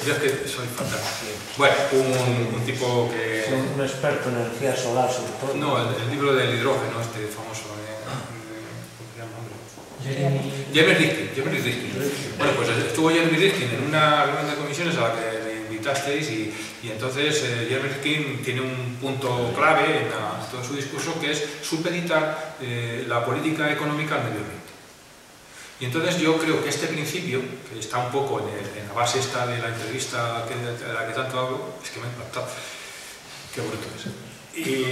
yo es que soy fatal. Bueno, un tipo que... Un experto en energía solar, sobre todo. No, el libro del hidrógeno, este famoso. Jeremy Rifkin. Bueno, pues estuvo Jeremy Rifkin en una reunión de comisiones a la que me invitasteis y entonces Jeremy Rifkin tiene un punto clave en todo su discurso, que es supeditar la política económica al medio ambiente. Y entonces yo creo que este principio, que está un poco en la base esta de la entrevista de la que tanto hablo, es que me ha impactado. Qué bonito es. Y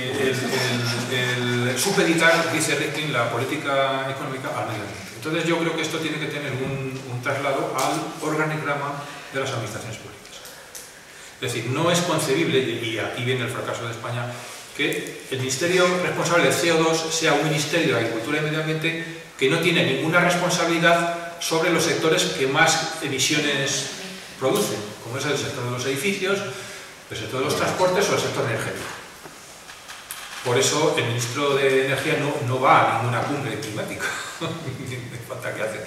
el supeditar, dice Rifkin, la política económica al medio ambiente. Entonces yo creo que esto tiene que tener un traslado al organigrama de las administraciones públicas. Es decir, no es concebible, y aquí viene el fracaso de España, que el ministerio responsable del CO2 sea un ministerio de Agricultura y Medio Ambiente que no tiene ninguna responsabilidad sobre los sectores que más emisiones producen, como es el sector de los edificios, el sector de los transportes o el sector energético. Por eso el ministro de Energía no va a ninguna cumbre climática. Me falta que hace.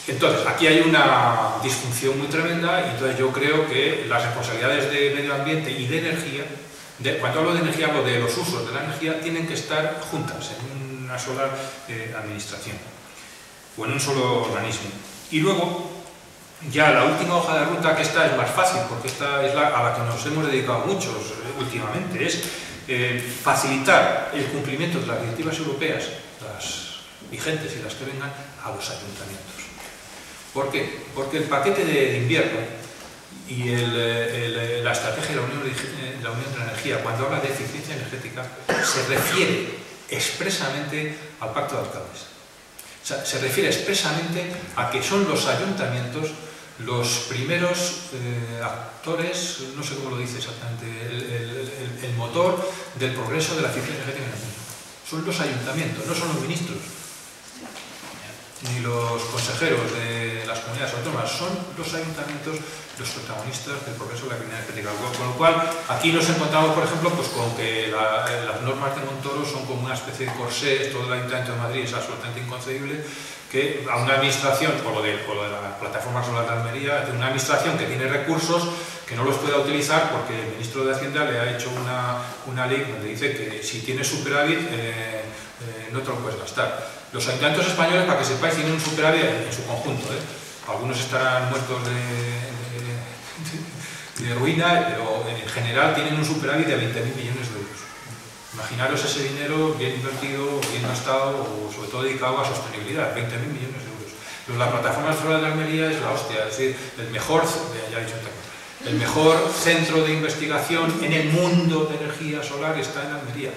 Entonces, aquí hay una disfunción muy tremenda y entonces yo creo que las responsabilidades de medio ambiente y de energía, cuando hablo de energía hablo de los usos de la energía, tienen que estar juntas en una sola administración o en un solo organismo. Y luego, ya la última hoja de ruta, que esta es más fácil, porque esta es a la que nos hemos dedicado muchos últimamente, es facilitar el cumplimiento de las directivas europeas, las vigentes y las que vengan, a los ayuntamientos. ¿Por qué? Porque el paquete de invierno y la estrategia de la Unión de la Energía, cuando habla de eficiencia energética, se refiere expresamente al Pacto de Alcaldes. O sea, se refiere expresamente a que son los ayuntamientos los primeros actores, no sé cómo lo dice exactamente, el motor del progreso de la eficiencia energética en el mundo. Son los ayuntamientos, no son los ministros, ni los consejeros de las comunidades autónomas, son los ayuntamientos los protagonistas del progreso de la eficiencia energética. Con lo cual, aquí nos encontramos, por ejemplo, pues con que las normas de Montoro son como una especie de corsé. Todo el Ayuntamiento de Madrid es absolutamente inconcebible que a una administración, por lo de la plataforma solar de Almería, de una administración que tiene recursos, que no los pueda utilizar porque el ministro de Hacienda le ha hecho una ley donde dice que si tienes superávit no te lo puedes gastar. Los ayuntamientos españoles, para que sepáis, tienen un superávit en su conjunto, Algunos estarán muertos de ruina, pero en general tienen un superávit de 20.000 millones de euros. Imaginaros ese dinero bien invertido, bien gastado o sobre todo dedicado a sostenibilidad, 20.000 millones de euros. La plataforma solar de Almería es la hostia, es decir, el mejor centro de investigación en el mundo de energía solar está en Almería.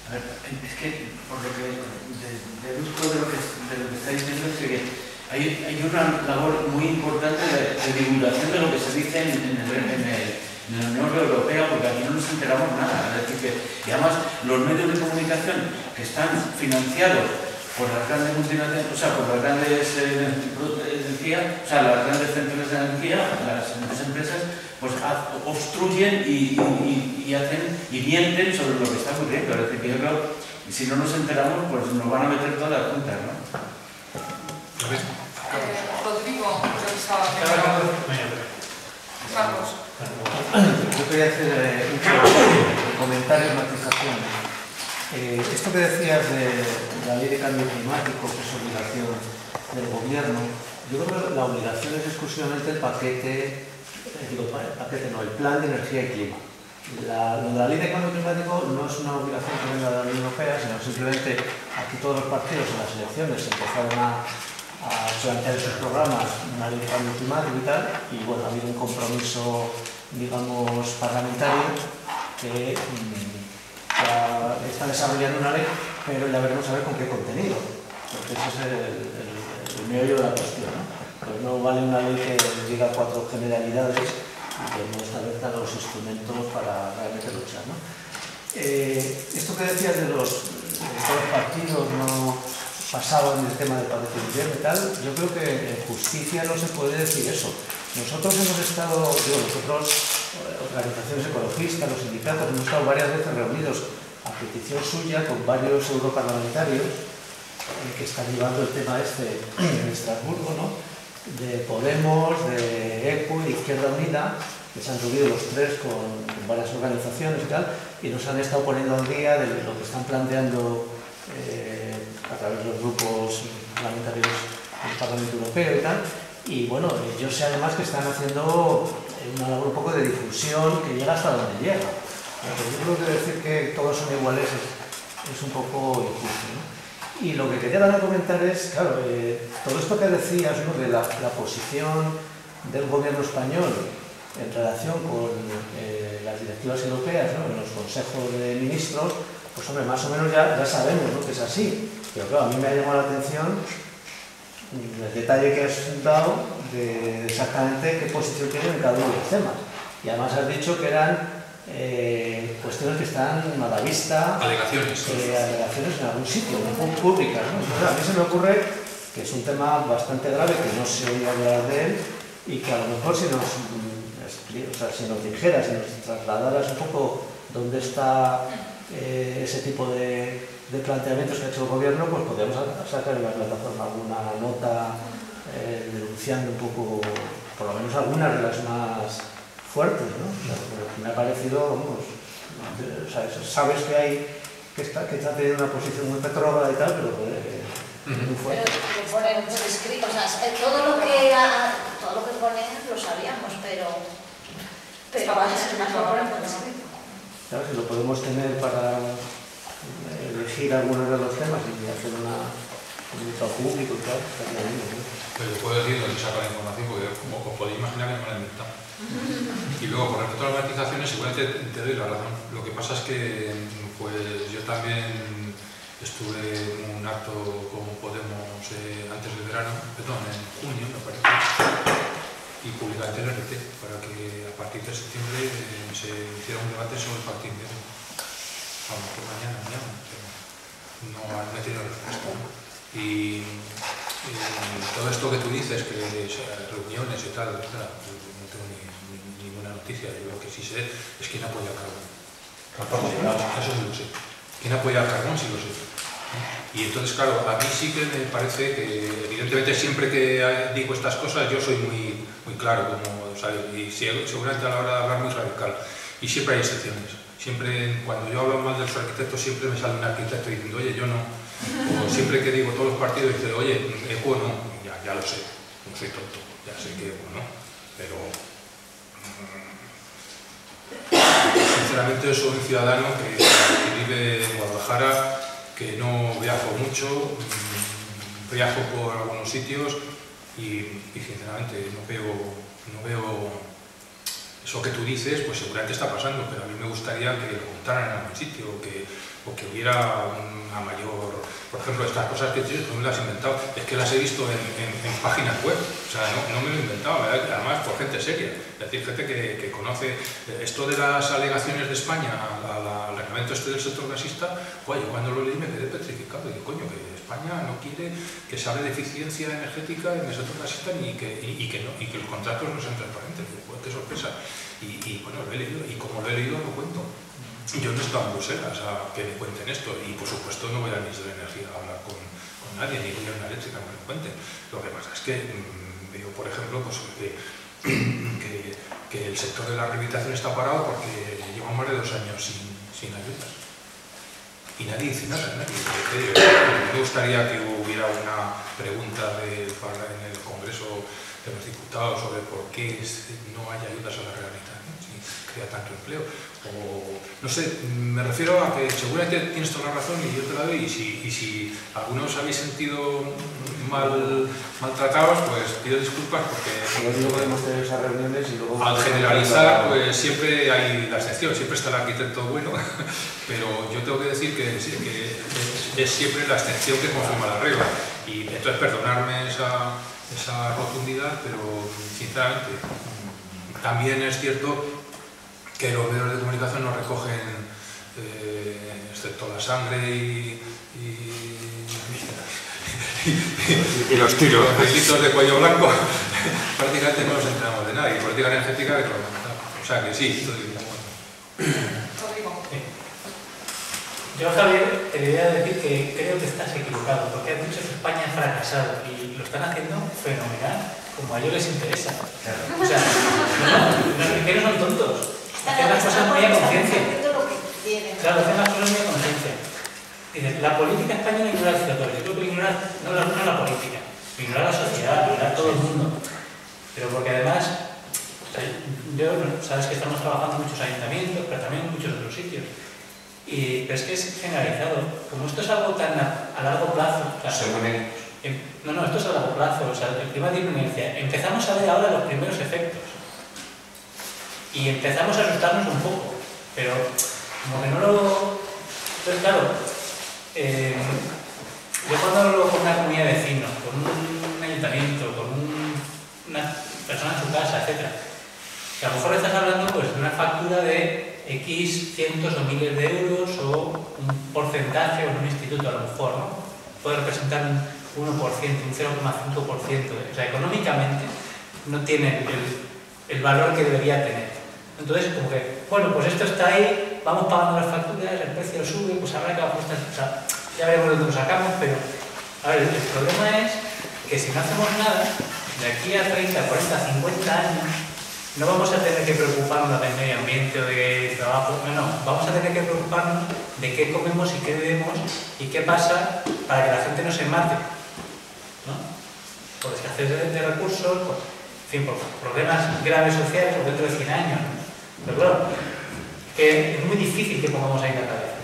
A ver, es que por lo que deduzco de lo que está diciendo es que hay una labor muy importante de divulgación de lo que se dice en la Unión Europea, porque aquí no nos enteramos nada. Es decir, y además los medios de comunicación que están financiados por las grandes multinacionales, o sea, por las grandes energía, o sea, las grandes centrales de energía, las empresas, pues obstruyen y hacen y mienten sobre lo que está ocurriendo. Es decir, que yo creo que si no nos enteramos, pues nos van a meter todas las juntas, ¿no? Rodrigo, Carlos. Yo quería hacer un comentario, matización. Esto que decías de la ley de cambio climático, que es obligación del gobierno, yo creo que la obligación es exclusivamente el paquete, el plan de energía y clima. La ley de cambio climático no es una obligación que venga de la Unión Europea, sino simplemente aquí todos los partidos en las elecciones empezaron a plantear esos programas, una ley de cambio climático y tal, y bueno, ha habido un compromiso, digamos, parlamentario que está desarrollando una ley, pero ya veremos a ver con qué contenido, porque ese es el meollo de la cuestión, ¿no? Pues no vale una ley que diga 4 generalidades y que no establezca los instrumentos para realmente luchar, ¿no? Esto que decías de los partidos no pasaban en el tema del paquete de invierno y tal, yo creo que en justicia no se puede decir eso. Nosotros hemos estado, organizaciones ecologistas, los sindicatos, hemos estado varias veces reunidos a petición suya con varios europarlamentarios que están llevando el tema este en Estrasburgo, ¿no? De Podemos, de ECU y de Izquierda Unida, que se han reunido los tres con varias organizaciones y tal, y nos han estado poniendo al día de lo que están planteando a través de los grupos parlamentarios del Parlamento Europeo y tal. Y bueno, yo sé además que están haciendo una labor un poco de difusión que llega hasta donde llega. Pero yo creo que decir que todos son iguales es un poco injusto, ¿no? Y lo que quería dar a comentar es, claro, todo esto que decías, ¿no? De la posición del gobierno español en relación con las directivas europeas, ¿no? En los consejos de ministros, pues hombre, más o menos ya sabemos, ¿no? Que es así. Pero claro, a mí me ha llamado la atención el detalle que has dado de exactamente qué posición tienen en cada uno de los temas. Y además has dicho que eran cuestiones que están a la vista, alegaciones en algún sitio, no públicas, ¿no? Entonces, a mí se me ocurre que es un tema bastante grave, que no se oye hablar de él y que a lo mejor si nos dijeras, si nos trasladaras un poco dónde está ese tipo de planteamientos que ha hecho el gobierno, pues podríamos sacar en la plataforma alguna nota denunciando un poco, por lo menos algunas de las más fuertes, ¿no? Me ha parecido, vamos, sabes que está teniendo una posición muy retrógrada y tal, pero muy fuerte. Pero ponen por escrito, o sea, todo lo que ponen lo sabíamos, pero lo ponen por escrito. Claro, si lo podemos tener para elegir algunos de los temas y hacer un comunicado público y tal, estaría bien, ¿no? Pero puedo decir dónde saca la información, porque como os podéis imaginar que no me la he inventado. Y luego, con respecto a las matizaciones, igualmente te doy la razón. Lo que pasa es que pues, yo también estuve en un acto con Podemos antes del verano, perdón, en junio, me parece, y publicamente en el RT, para que a partir de septiembre se hiciera un debate sobre el partido invierno. A lo mejor mañana, pero no he tenido respuesta, ¿no? Y todo esto que tú dices, que reuniones y tal, etcétera, no tengo ninguna noticia. Yo lo que sí sé es quién apoya a Carbón. Eso sí lo sé. ¿Quién apoya a Carbón? Sí lo sé. Y entonces, claro, a mí sí que me parece que, evidentemente, siempre que digo estas cosas, yo soy muy claro, como sabes, y seguramente a la hora de hablar muy radical. Y siempre hay excepciones. Siempre, cuando yo hablo mal de los arquitectos, siempre me sale un arquitecto diciendo, oye, yo no. O siempre que digo todos los partidos, dice, oye, ECO no. Ya lo sé, no soy tonto, ya sé que ECO no. Pero, sinceramente, soy un ciudadano que vive en Guadalajara, que no viajo mucho, viajo por algunos sitios y sinceramente no veo eso que tú dices, pues seguramente está pasando, pero a mí me gustaría que lo contaran en algún sitio o que hubiera una mayor... Por ejemplo, estas cosas que tú no me las has inventado, es que las he visto en páginas web, o sea, no me lo he inventado, ¿verdad? Además por gente seria, es decir, gente que conoce esto de las alegaciones de España al reglamento este del sector gasista. Oye, cuando lo leí me quedé petrificado, y digo, coño, que España no quiere que se hable de eficiencia energética en el sector gasista y que los contratos no sean transparentes. Pues qué sorpresa. Y bueno, lo he leído, y como lo he leído lo cuento. Yo no he estado en Bruselas a que me cuenten esto, y por supuesto no voy al Ministerio de Energía a hablar con nadie, ni voy a una eléctrica que me lo cuenten. Lo que pasa es que veo, por ejemplo, pues, que el sector de la rehabilitación está parado porque lleva más de 2 años sin ayudas. Y nadie dice nada, nadie. Me gustaría que hubiera una pregunta en el Congreso de los Diputados sobre por qué no hay ayudas a la rehabilitación, si crea tanto empleo. O, no sé, me refiero a que seguramente tienes toda la razón y yo te la doy, y si algunos habéis sentido maltratados, pues pido disculpas porque... No podemos tener esas reuniones y luego... Al generalizar, pues siempre hay la excepción, siempre está el arquitecto bueno, pero yo tengo que decir que es siempre la excepción que confirma la regla. Y entonces perdonarme esa rotundidad, pero sinceramente también es cierto que los medios de comunicación no recogen, excepto la sangre y los tiros, los delitos de cuello blanco, prácticamente no nos enteramos de nada, y política energética de todo. O sea que sí, estoy de acuerdo. Yo, Javier, te voy a decir que creo que estás equivocado, porque has dicho que España ha fracasado y lo están haciendo fenomenal, como a ellos les interesa. O sea, que no son tontos. Hacen las cosas muy a conciencia. Claro, hacen las cosas muy a conciencia. La política española ignora el sector. Yo creo que ignora no la política, ignora la sociedad, ignora todo el mundo. Pero porque además, sabes que estamos trabajando en muchos ayuntamientos, pero también en muchos otros sitios. Pero es que es generalizado. Como esto es algo tan a largo plazo. No, esto es a largo plazo. O sea, el tema de inminencia. Empezamos a ver ahora los primeros efectos. Y empezamos a asustarnos un poco, pero como que no lo... Entonces, claro, yo cuando hablo con una comunidad de vecinos, con un ayuntamiento, con una persona en su casa, etc., que a lo mejor estás hablando pues, de una factura de X cientos o miles de euros o un porcentaje o en un instituto a lo mejor, ¿no? Puede representar un 1%, un 0,5%. O sea, económicamente no tiene el valor que debería tener. Entonces, como que, bueno, pues esto está ahí, vamos pagando las facturas, el precio sube, pues habrá que ajustar, o sea, ya veremos de dónde lo sacamos, pero, a ver, el problema es que si no hacemos nada, de aquí a 30, 40, 50 años, no vamos a tener que preocuparnos del medio ambiente o de trabajo, no, vamos a tener que preocuparnos de qué comemos y qué bebemos y qué pasa para que la gente no se mate, ¿no? Por escasez de recursos, por, en fin, por problemas graves sociales o dentro de 100 años, ¿no? Pero claro, que es muy difícil que pongamos ahí la cabeza.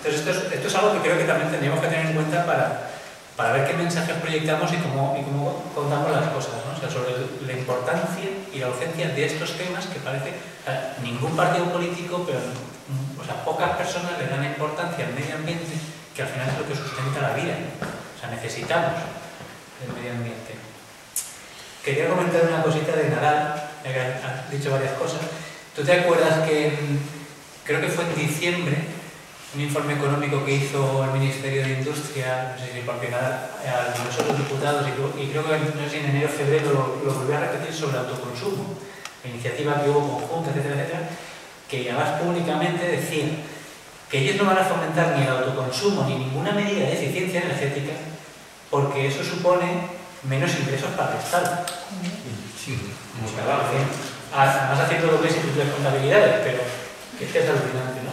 Entonces esto es algo que creo que también tendríamos que tener en cuenta para ver qué mensajes proyectamos y cómo contamos las cosas, ¿no? O sea, sobre la importancia y la urgencia de estos temas que parece, o sea, ningún partido político, pero o sea, pocas personas le dan importancia al medio ambiente, que al final es lo que sustenta la vida, ¿no? O sea, necesitamos el medio ambiente. Quería comentar una cosita de Nadal, ya que has dicho varias cosas. ¿Tú te acuerdas que creo que fue en diciembre, un informe económico que hizo el Ministerio de Industria, no sé si porque al Congreso de los Diputados, y creo que no sé si en enero o febrero lo volvió a repetir sobre autoconsumo, la iniciativa que hubo conjunta, etcétera, etcétera, que además públicamente decían que ellos no van a fomentar ni el autoconsumo ni ninguna medida de eficiencia energética porque eso supone menos ingresos para el Estado. Además haciendo lo que es instituto de contabilidades, pero es que es alucinante, ¿no?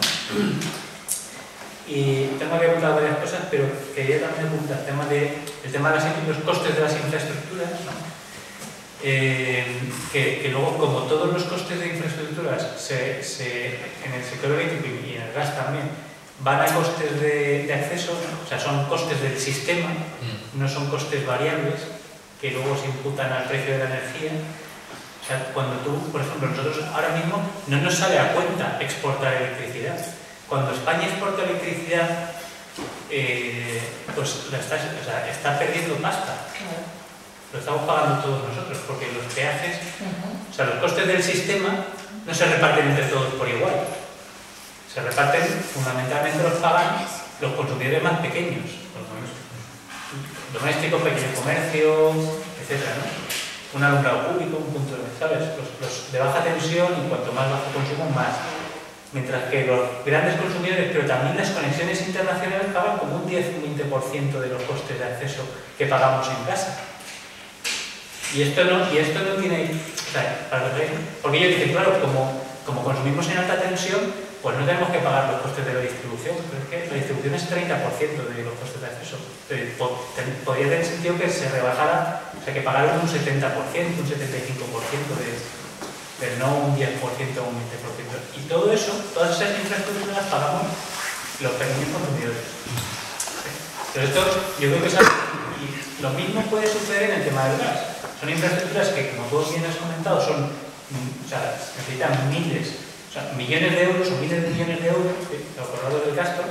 Y tengo que apuntar varias cosas, pero quería también apuntar el tema de los costes de las infraestructuras, ¿no? Que luego, como todos los costes de infraestructuras en el sector eléctrico y en el gas también van a costes de acceso, o sea, son costes del sistema, no son costes variables que luego se imputan al precio de la energía. O sea, cuando tú, por ejemplo, nosotros ahora mismo no nos sale a cuenta exportar electricidad. Cuando España exporta electricidad, pues está perdiendo pasta. Lo estamos pagando todos nosotros, porque los peajes, o sea, los costes del sistema no se reparten entre todos por igual. Se reparten, fundamentalmente los pagan los consumidores más pequeños, domésticos, pequeño comercio, etc., ¿no? Un alumbrado público, un punto de vista, ¿sabes? Los de baja tensión, y cuanto más bajo consumo, más. Mientras que los grandes consumidores, pero también las conexiones internacionales, pagan como un 10-20% de los costes de acceso que pagamos en casa. Y esto no tiene... O sea, porque ellos dicen, claro, como consumimos en alta tensión, pues no tenemos que pagar los costes de la distribución, pero es que la distribución es 30% de los costes de acceso. Podría tener sentido que se rebajara, o sea, que pagaran un 70%, un 75%, pero no un 10% o un 20%. Y todo eso, todas esas infraestructuras las pagamos los pequeños consumidores. Pero esto, yo creo que es algo, y lo mismo puede suceder en el tema del gas. Son infraestructuras que, como todos bien has comentado, o sea, necesitan miles, o sea, millones de euros o miles de millones de euros, acordado del gasto,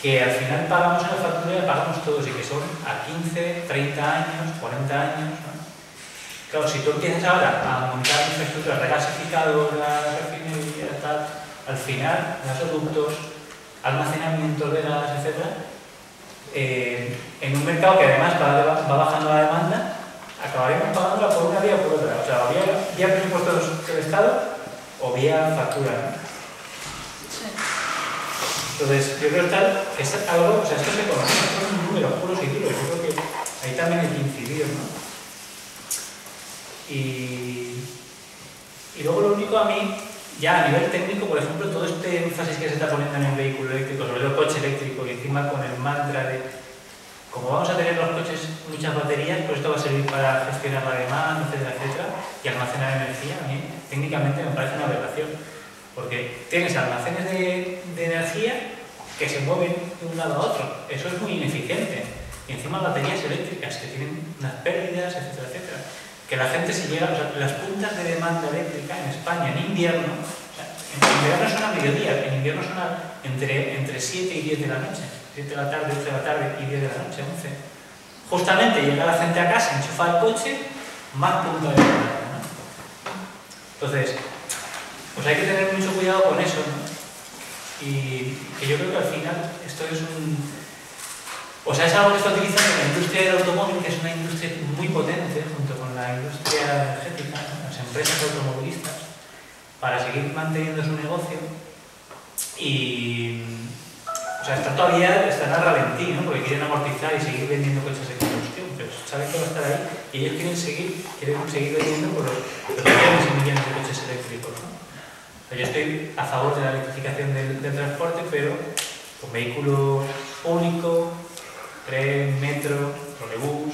que al final pagamos en la factura y pagamos todos, y que son a 15, 30 años, 40 años, ¿no? Claro, si tú empiezas ahora a montar infraestructuras regasificadoras, refinerías, tal, al final, gasoductos, almacenamiento de gas, etc., en un mercado que además va bajando la demanda, acabaremos pagándola por una vía o por otra. O sea, o vía presupuestos del Estado o vía factura, ¿no? Sí. Entonces, yo creo que es algo, o sea, esto se conoce, son números puros y duros. Yo creo que ahí también hay que incidir, ¿no? Y luego lo único, a mí, ya a nivel técnico, por ejemplo, todo este énfasis que se está poniendo en el vehículo eléctrico, sobre todo el coche eléctrico, y encima con el mantra de como vamos a tener los coches muchas baterías, pues esto va a servir para gestionar la demanda, etcétera, etcétera, y almacenar energía. A mí técnicamente me parece una aberración, porque tienes almacenes de energía que se mueven de un lado a otro. Eso es muy ineficiente. Y encima baterías eléctricas que tienen unas pérdidas, etcétera, etcétera. Que la gente se llega, o sea, las puntas de demanda eléctrica en España en invierno, o sea, en verano son a mediodía, en invierno son entre 7 y 10 de la noche, 7 de la tarde, 8 de la tarde y 10 de la noche, 11. Justamente llega la gente a casa, enchufa el coche, más punta de demanda, ¿no? Entonces, pues hay que tener mucho cuidado con eso, ¿no? Y que yo creo que al final esto es o sea, es algo que está utilizando la industria del automóvil, que es una industria muy potente, junto con la industria energética, ¿no? Las empresas automovilistas, para seguir manteniendo su negocio. Y, o sea, están a ralentí, ¿no? Porque quieren amortizar y seguir vendiendo coches de combustión, pero saben que va a estar ahí y ellos quieren seguir vendiendo por los millones y millones de coches eléctricos, ¿no? O sea, yo estoy a favor de la electrificación del transporte, pero con vehículo público, tren, metro, trolebús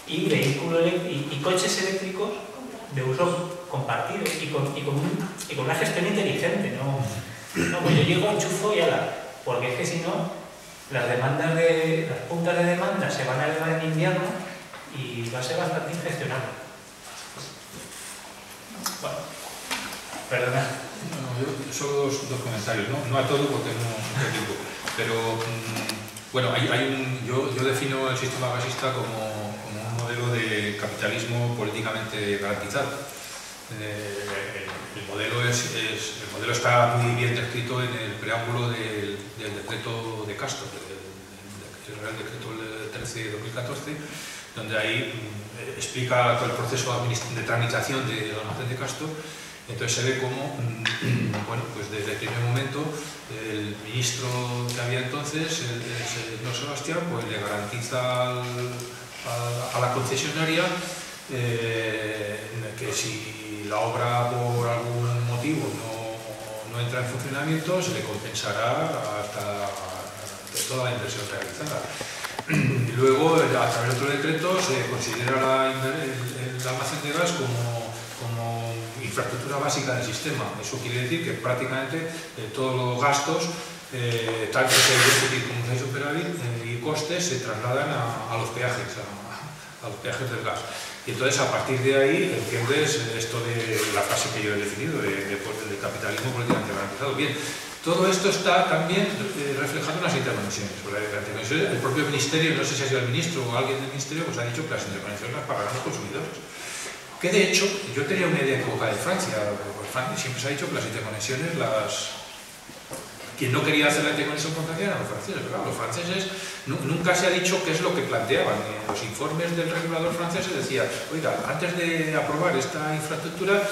y y coches eléctricos de uso compartido y con una gestión inteligente, ¿no? Pues yo llego, enchufo y ala, porque es que si no, las puntas de demanda se van a elevar en invierno y va a ser bastante ingestionable. Bueno, perdona. No, solo dos comentarios, no a todo porque no hay tiempo, pero bueno, yo defino el sistema gasista como un modelo de capitalismo políticamente garantizado. El modelo está muy bien descrito en el preámbulo del decreto de Castro, el Real Decreto 13 de 2014, donde ahí explica todo el proceso de tramitación del almacén de Castro. Entonces se ve como, bueno, pues desde el primer momento el ministro que había entonces, el señor Sebastián, pues le garantiza a la concesionaria que si la obra por algún motivo no entra en funcionamiento, se le compensará hasta toda la inversión realizada. Y luego, a través de otro decreto, se considera el almacén de gas como infraestructura básica del sistema. Eso quiere decir que prácticamente todos los gastos, tal que sea déficit como hay superávit y costes, se trasladan a los peajes, a los peajes del gas. Y entonces, a partir de ahí, entiendes esto de la frase que yo he definido, de capitalismo políticamente garantizado. Bien, todo esto está también reflejado en las interconexiones. El propio ministerio, no sé si ha sido el ministro o alguien del ministerio, pues ha dicho que las interconexiones las pagarán los consumidores. Que de hecho, yo tenía una idea equivocada de Francia. Francia siempre se ha dicho que las interconexiones Quien no quería hacer la interconexión con Francia eran los franceses, pero claro, los franceses nunca se ha dicho qué es lo que planteaban. En los informes del regulador francés se decía, oiga, antes de aprobar esta infraestructura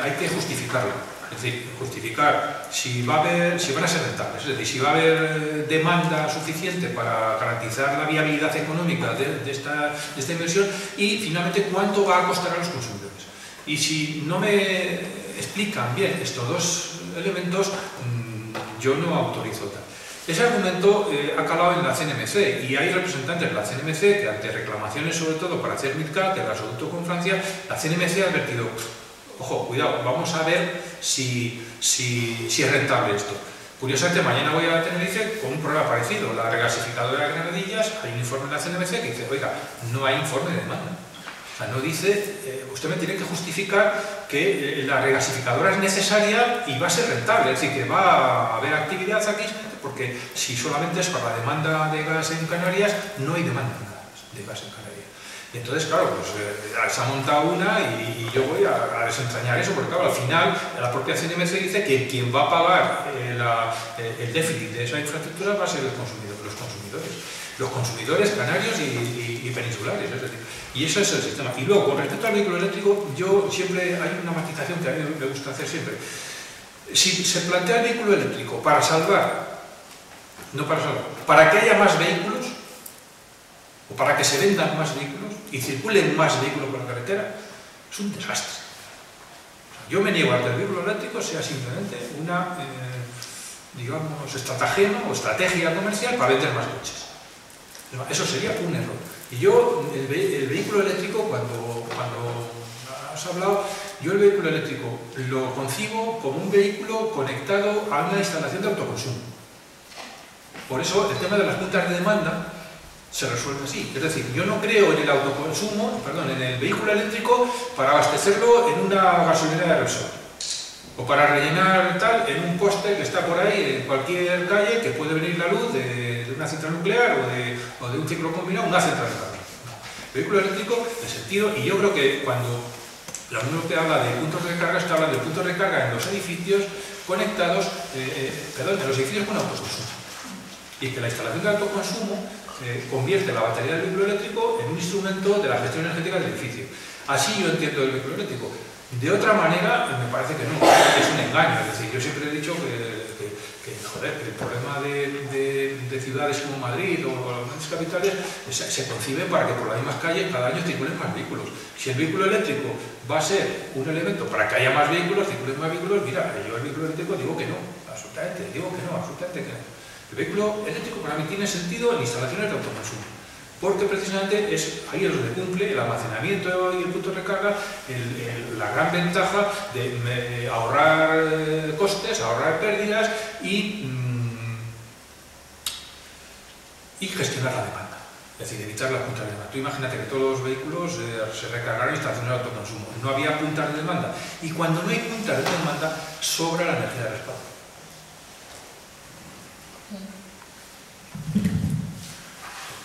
hay que justificarla. Es decir, justificar si van a ser rentables, es decir, si va a haber demanda suficiente para garantizar la viabilidad económica de esta inversión y finalmente cuánto va a costar a los consumidores. Y si no me explican bien estos dos elementos, yo no autorizo tal. Ese argumento ha calado en la CNMC y hay representantes de la CNMC que ante reclamaciones sobre todo para hacer MidCat, el gasoducto con Francia, la CNMC ha advertido, ojo, cuidado, vamos a ver si es rentable esto. Curiosamente, mañana voy a Tenerife con un problema parecido. La regasificadora de Granadillas, hay un informe de la CNMC que dice, oiga, no hay informe de demanda. O sea, no dice, usted me tiene que justificar que la regasificadora es necesaria y va a ser rentable, es decir, que va a haber actividad aquí, porque si solamente es para la demanda de gas en Canarias, no hay demanda de gas en Canarias. Y entonces, claro, pues se ha montado una y yo voy a desentrañar eso, porque claro, al final la propia CNMC dice que quien va a pagar el déficit de esa infraestructura va a ser los consumidores canarios y peninsulares, es decir, y eso es el sistema. Y luego, con respecto al vehículo eléctrico, yo siempre, hay una matización que a mí me gusta hacer siempre. Si se plantea el vehículo eléctrico para salvar, no para salvar, para que haya más vehículos, o para que se vendan más vehículos y circulen más vehículos por la carretera, es un desastre. O sea, yo me niego a que el vehículo eléctrico sea simplemente una, digamos, estratagema o estrategia comercial para vender más coches. Eso sería un error. Y yo, el vehículo eléctrico, cuando has hablado, yo el vehículo eléctrico lo concibo como un vehículo conectado a una instalación de autoconsumo. Por eso el tema de las puntas de demanda se resuelve así. Es decir, yo no creo en el autoconsumo, perdón, en el vehículo eléctrico para abastecerlo en una gasolinera de Repsol. O para rellenar tal en un poste que está por ahí en cualquier calle que puede venir la luz de una central nuclear o de un ciclo combinado, una central de carga. El vehículo eléctrico, de sentido, y yo creo que cuando la Unión Europea habla de puntos de carga, está hablando de puntos de carga en los edificios conectados, en los edificios con autoconsumo. Y que la instalación de autoconsumo convierte la batería del vehículo eléctrico en un instrumento de la gestión energética del edificio. Así yo entiendo el vehículo eléctrico. De otra manera, me parece que no, es un engaño. Es decir, yo siempre he dicho que el problema de ciudades como Madrid o las grandes capitales se concibe para que por las mismas calles cada año circulen más vehículos. Si el vehículo eléctrico va a ser un elemento para que haya más vehículos, circulen más vehículos, mira, yo el vehículo eléctrico digo que no, absolutamente, absolutamente que no. El vehículo eléctrico para mí tiene sentido en instalaciones de autoconsumo. Porque precisamente ahí es donde cumple el almacenamiento y el punto de recarga la gran ventaja de ahorrar costes, ahorrar pérdidas y gestionar la demanda. Es decir, evitar las puntas de demanda. Tú imagínate que todos los vehículos se recargaron en instalaciones de autoconsumo. No había puntas de demanda. Y cuando no hay puntas de demanda, sobra la energía de respaldo.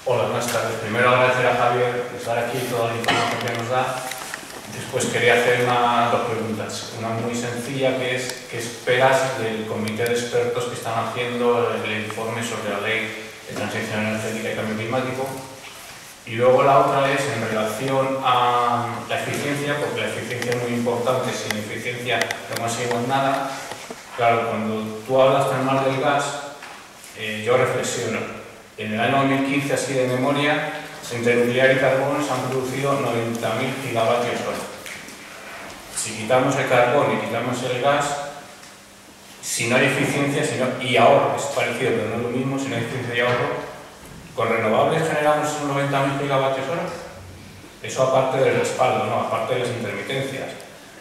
Hola, buenas tardes. Primero agradecer a Javier por estar aquí y toda la información que nos da. Después quería hacer dos preguntas. Una muy sencilla que es ¿qué esperas del comité de expertos que están haciendo el informe sobre la ley de transición energética y cambio climático? Y luego la otra es en relación a la eficiencia, porque la eficiencia es muy importante. Sin eficiencia no conseguimos nada. Claro, cuando tú hablas tan mal del gas, yo reflexiono. En el año 2015, así de memoria, entre nuclear y carbón se han producido 90.000 gigavatios hora. Si quitamos el carbón y quitamos el gas, si no hay eficiencia y ahorro, es parecido pero no es lo mismo, si no hay eficiencia y ahorro, con renovables generamos esos 90.000 gigavatios hora. Eso aparte del respaldo, ¿no? Aparte de las intermitencias.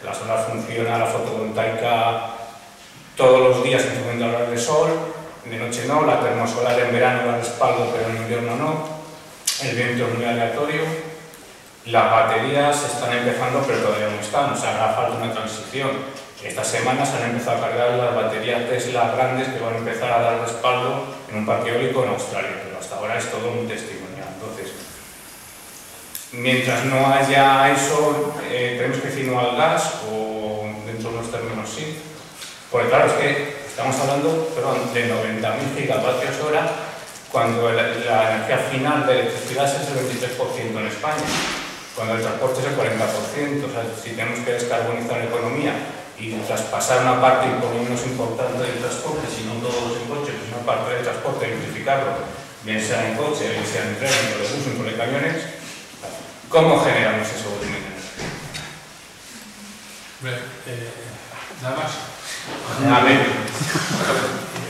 La solar funciona, la fotovoltaica todos los días en 50 horas de sol, de noche no, la termosolar en verano la respaldo pero en invierno no, el viento es muy aleatorio, las baterías están empezando pero todavía no están, o sea, hará falta una transición. Estas semanas han empezado a cargar las baterías Tesla grandes que van a empezar a dar respaldo en un parque eólico en Australia, pero hasta ahora es todo un testimonial. Entonces, mientras no haya eso, tenemos que decir no al gas, o dentro de unos términos sí. Porque claro, es que estamos hablando de 90.000 gigavatios hora, cuando la energía final de electricidad es el 23% en España, cuando el transporte es el 40%. O sea, si tenemos que descarbonizar la economía y traspasar una parte menos importante del transporte, si no todos en coche, pues una parte del transporte, electrificarlo, bien sea en coche, bien sea en tren, en autobús, en camiones, ¿cómo generamos ese volumen? Nada más. A ver.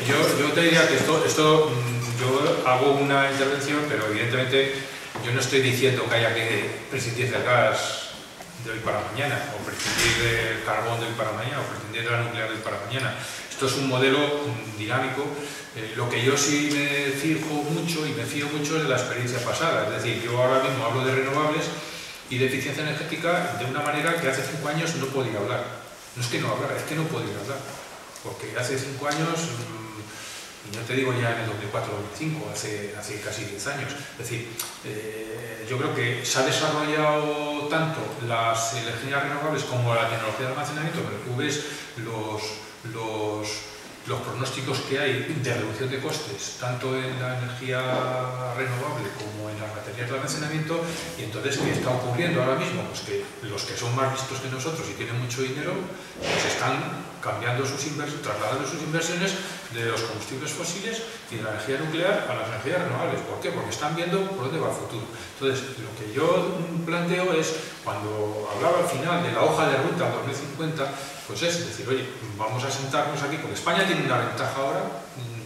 Yo te diría que yo hago una intervención, pero evidentemente yo no estoy diciendo que haya que prescindir del gas de hoy para mañana, o prescindir del carbón de hoy para mañana, o prescindir de la nuclear de hoy para mañana. Esto es un modelo dinámico. Lo que yo sí me fijo mucho y me fío mucho es de la experiencia pasada. Es decir, yo ahora mismo hablo de renovables y de eficiencia energética de una manera que hace 5 años no podía hablar. No es que no hablara, es que no podía hablar. Porque hace 5 años, y no te digo ya en el 2004 o 2005, hace casi 10 años. Es decir, yo creo que se ha desarrollado tanto las energías renovables como la tecnología de almacenamiento, pero tú ves los pronósticos que hay de reducción de costes, tanto en la energía renovable como en las baterías de almacenamiento, y entonces, ¿qué está ocurriendo ahora mismo? Pues que los que son más listos que nosotros y tienen mucho dinero, pues están cambiando trasladando sus inversiones de los combustibles fósiles y de la energía nuclear a las energías renovables. ¿Por qué? Porque están viendo por dónde va el futuro. Entonces, lo que yo planteo es, cuando hablaba al final de la hoja de ruta 2050, pues es decir, oye, vamos a sentarnos aquí, porque España tiene una ventaja ahora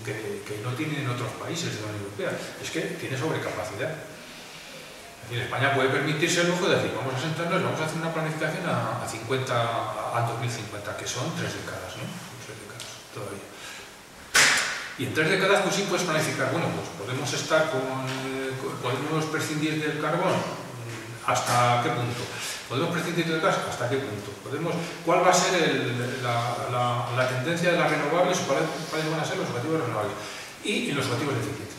que no tienen otros países de la Unión Europea, es que tiene sobrecapacidad. Es decir, España puede permitirse el lujo de decir, vamos a sentarnos, vamos a hacer una planificación a 2050, que son 3 décadas, ¿no? 3 décadas todavía. Y en 3 décadas, pues sí puedes planificar, bueno, pues podemos prescindir del carbón, ¿hasta qué punto? ¿Podemos prescindir del gas? ¿Hasta qué punto? ¿Cuál va a ser la tendencia de las renovables? ¿Cuáles van a ser los objetivos renovables? Y en los objetivos de eficiencia.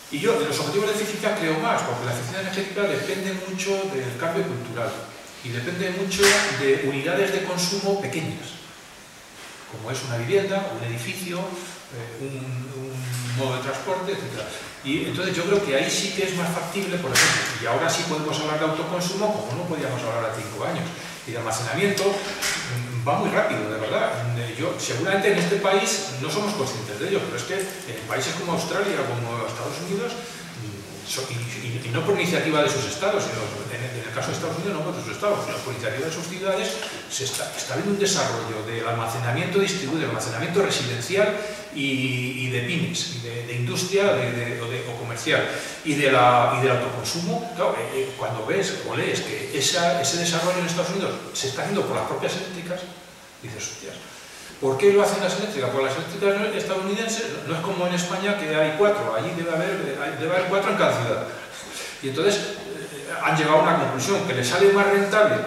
Y yo en los objetivos de eficiencia creo más, porque la eficiencia energética depende mucho del cambio cultural y depende mucho de unidades de consumo pequeñas, como es una vivienda, un edificio, un modo de transporte, etc. Y entonces yo creo que ahí sí que es más factible, por ejemplo, y ahora sí podemos hablar de autoconsumo como no podíamos hablar hace 5 años. Y de almacenamiento va muy rápido, de verdad. Seguramente en este país no somos conscientes de ello, pero es que en países como Australia, como Estados Unidos, y no por iniciativa de sus estados, sino en el caso de Estados Unidos no por sus estados, sino por iniciativa de sus ciudades, está habiendo un desarrollo del almacenamiento distribuido, almacenamiento residencial y de pymes, y de industria o comercial, y del autoconsumo. Claro, cuando ves o lees que ese desarrollo en Estados Unidos se está haciendo por las propias eléctricas, dices, hostias, ¿por qué lo hacen las eléctricas? Pues las eléctricas estadounidenses no es como en España que hay 4, allí debe haber 4 en cada ciudad. Y entonces han llegado a una conclusión, que les sale más rentable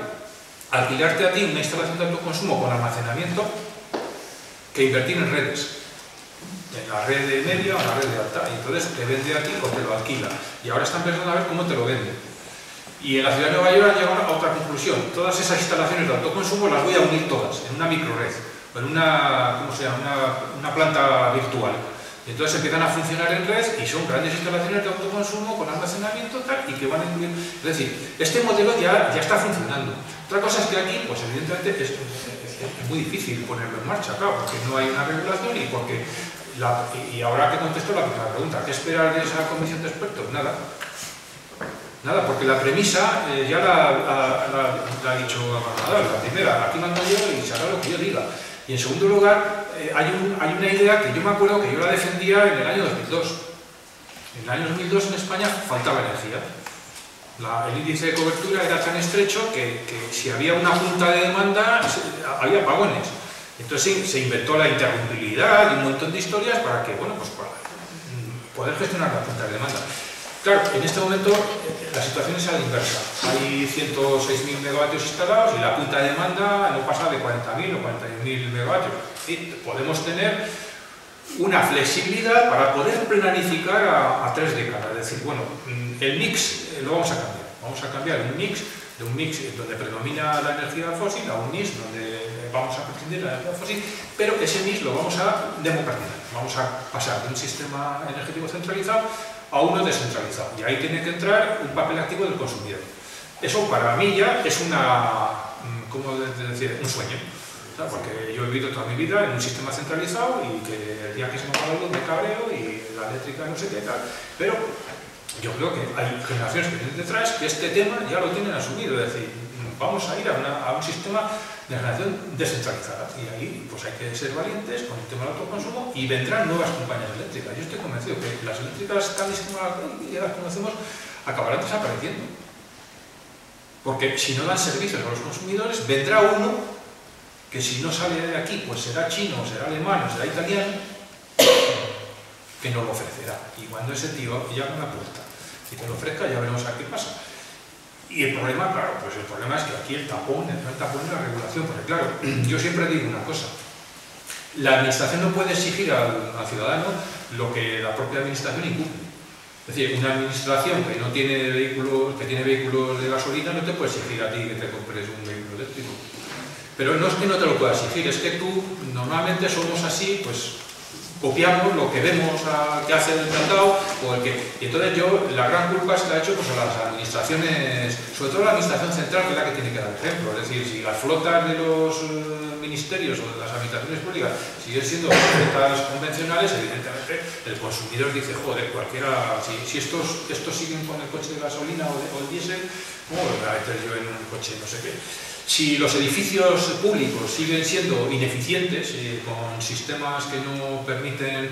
alquilarte a ti una instalación de autoconsumo con almacenamiento que invertir en redes, en la red de media o en la red de alta. Y entonces te vende a ti o te lo alquila. Y ahora están pensando a ver cómo te lo venden. Y en la ciudad de Nueva York han llegado a otra conclusión. Todas esas instalaciones de autoconsumo las voy a unir todas en una microred, o en una planta virtual. Y entonces empiezan a funcionar en red y son grandes instalaciones de autoconsumo con almacenamiento tal, y que van a incluir. Es decir, este modelo ya está funcionando. Otra cosa es que aquí, pues evidentemente es muy difícil ponerlo en marcha, claro, porque no hay una regulación y porque... y ahora que contesto la primera pregunta, ¿qué esperar de esa comisión de expertos? Nada. Nada, porque la premisa ya la ha dicho Nadal. La primera, aquí mando yo y se hará lo que yo diga. Y en segundo lugar, hay una idea que yo me acuerdo que yo la defendía en el año 2002. En el año 2002 en España faltaba energía. El índice de cobertura era tan estrecho que si había una punta de demanda, había apagones. Entonces se inventó la interrumpibilidad y un montón de historias para que, bueno, pues para poder gestionar la punta de demanda. Claro, en este momento la situación es a la inversa. Hay 106.000 megavatios instalados y la punta de demanda no pasa de 40.000 o 41.000 megavatios. Y podemos tener una flexibilidad para poder planificar a 3 décadas. Es decir, bueno, el mix lo vamos a cambiar. Vamos a cambiar de un mix donde predomina la energía fósil a un mix donde vamos a prescindir de la energía fósil, pero ese mix lo vamos a democratizar. Vamos a pasar de un sistema energético centralizado a uno descentralizado. Y ahí tiene que entrar un papel activo del consumidor. Eso para mí ya es ¿cómo decir? Un sueño. Porque yo he vivido toda mi vida en un sistema centralizado y que el día que se me va la luz me cabreo y la eléctrica no sé qué tal. Pero yo creo que hay generaciones que vienen detrás que este tema ya lo tienen asumido. Es decir, vamos a ir a un sistema de generación descentralizada. Y ahí pues hay que ser valientes con el tema del autoconsumo y vendrán nuevas compañías eléctricas. Yo estoy convencido que las eléctricas tal y como las conocemos acabarán desapareciendo. Porque si no dan servicios a los consumidores, vendrá uno que si no sale de aquí, pues será chino, será alemán, será italiano, que nos lo ofrecerá. Y cuando ese tío llame a la puerta y te lo ofrezca, ya veremos a qué pasa. Y el problema, claro, pues el problema es que aquí el tapón es la regulación, porque claro, yo siempre digo una cosa, la administración no puede exigir al ciudadano lo que la propia administración incumple. Es decir, una administración que no tiene vehículos, que tiene vehículos de gasolina, no te puede exigir a ti que te compres un vehículo eléctrico. Pero no es que no te lo pueda exigir, es que tú, normalmente somos así, pues copiamos lo que vemos que hace el mercado, y entonces yo, la gran culpa se la he hecho pues, a las administraciones, sobre todo a la administración central, que es la que tiene que dar ejemplo. Es decir, si las flotas de los ministerios o de las administraciones públicas siguen siendo flotas convencionales, evidentemente el consumidor dice, joder, cualquiera, si estos siguen con el coche de gasolina o el diésel, ¿cómo voy a meter yo en un coche no sé qué? Si los edificios públicos siguen siendo ineficientes, con sistemas que no permiten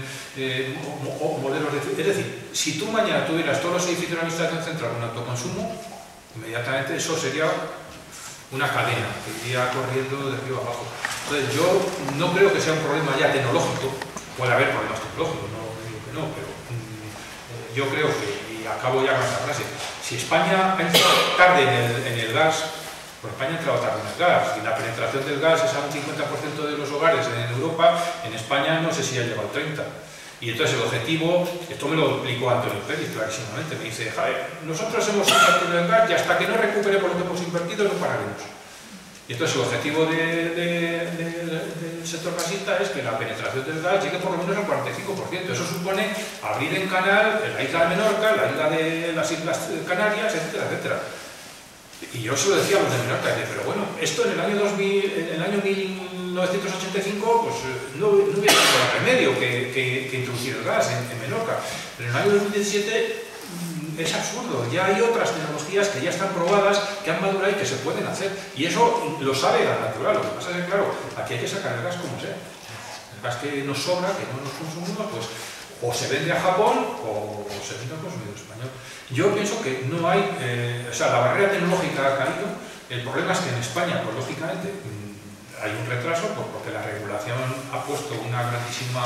modelos de... Es decir, si tú mañana tuvieras todos los edificios de la administración central con autoconsumo, inmediatamente eso sería una cadena que iría corriendo de arriba abajo. Entonces yo no creo que sea un problema ya tecnológico, puede haber problemas tecnológicos, no digo que no, pero yo creo que, y acabo ya con esta frase, si España ha entrado tarde en el gas, pues España ha entrado tarde en el gas, y la penetración del gas es a un 50% de los hogares en Europa, en España no sé si ha llegado al 30%. Y entonces el objetivo, esto me lo explicó Antonio Pérez clarísimamente, me dice, Javier, nosotros hemos invertido en el gas y hasta que no recuperemos lo que hemos invertido no pararemos. Y entonces el objetivo del sector gasista es que la penetración del gas llegue por lo menos al 45%. Eso supone abrir en canal la isla de Menorca, la isla de las Islas Canarias, etcétera, etcétera. Y yo se lo decía a los de Menorca, pero bueno, esto en el año 1985 pues, no hubiera sido remedio que introducir el gas en Menorca. Pero en el año 2017 es absurdo, ya hay otras tecnologías que ya están probadas, que han madurado y que se pueden hacer. Y eso lo sabe Gas Natural. Lo que pasa es que, claro, aquí hay que sacar el gas como sea. El gas que nos sobra, que no nos consumimos, pues o se vende a Japón o se vende al consumidor español. Yo pienso que no hay, o sea, la barrera tecnológica ha caído. El problema es que en España, pues lógicamente, hay un retraso porque la regulación ha puesto un grandísimo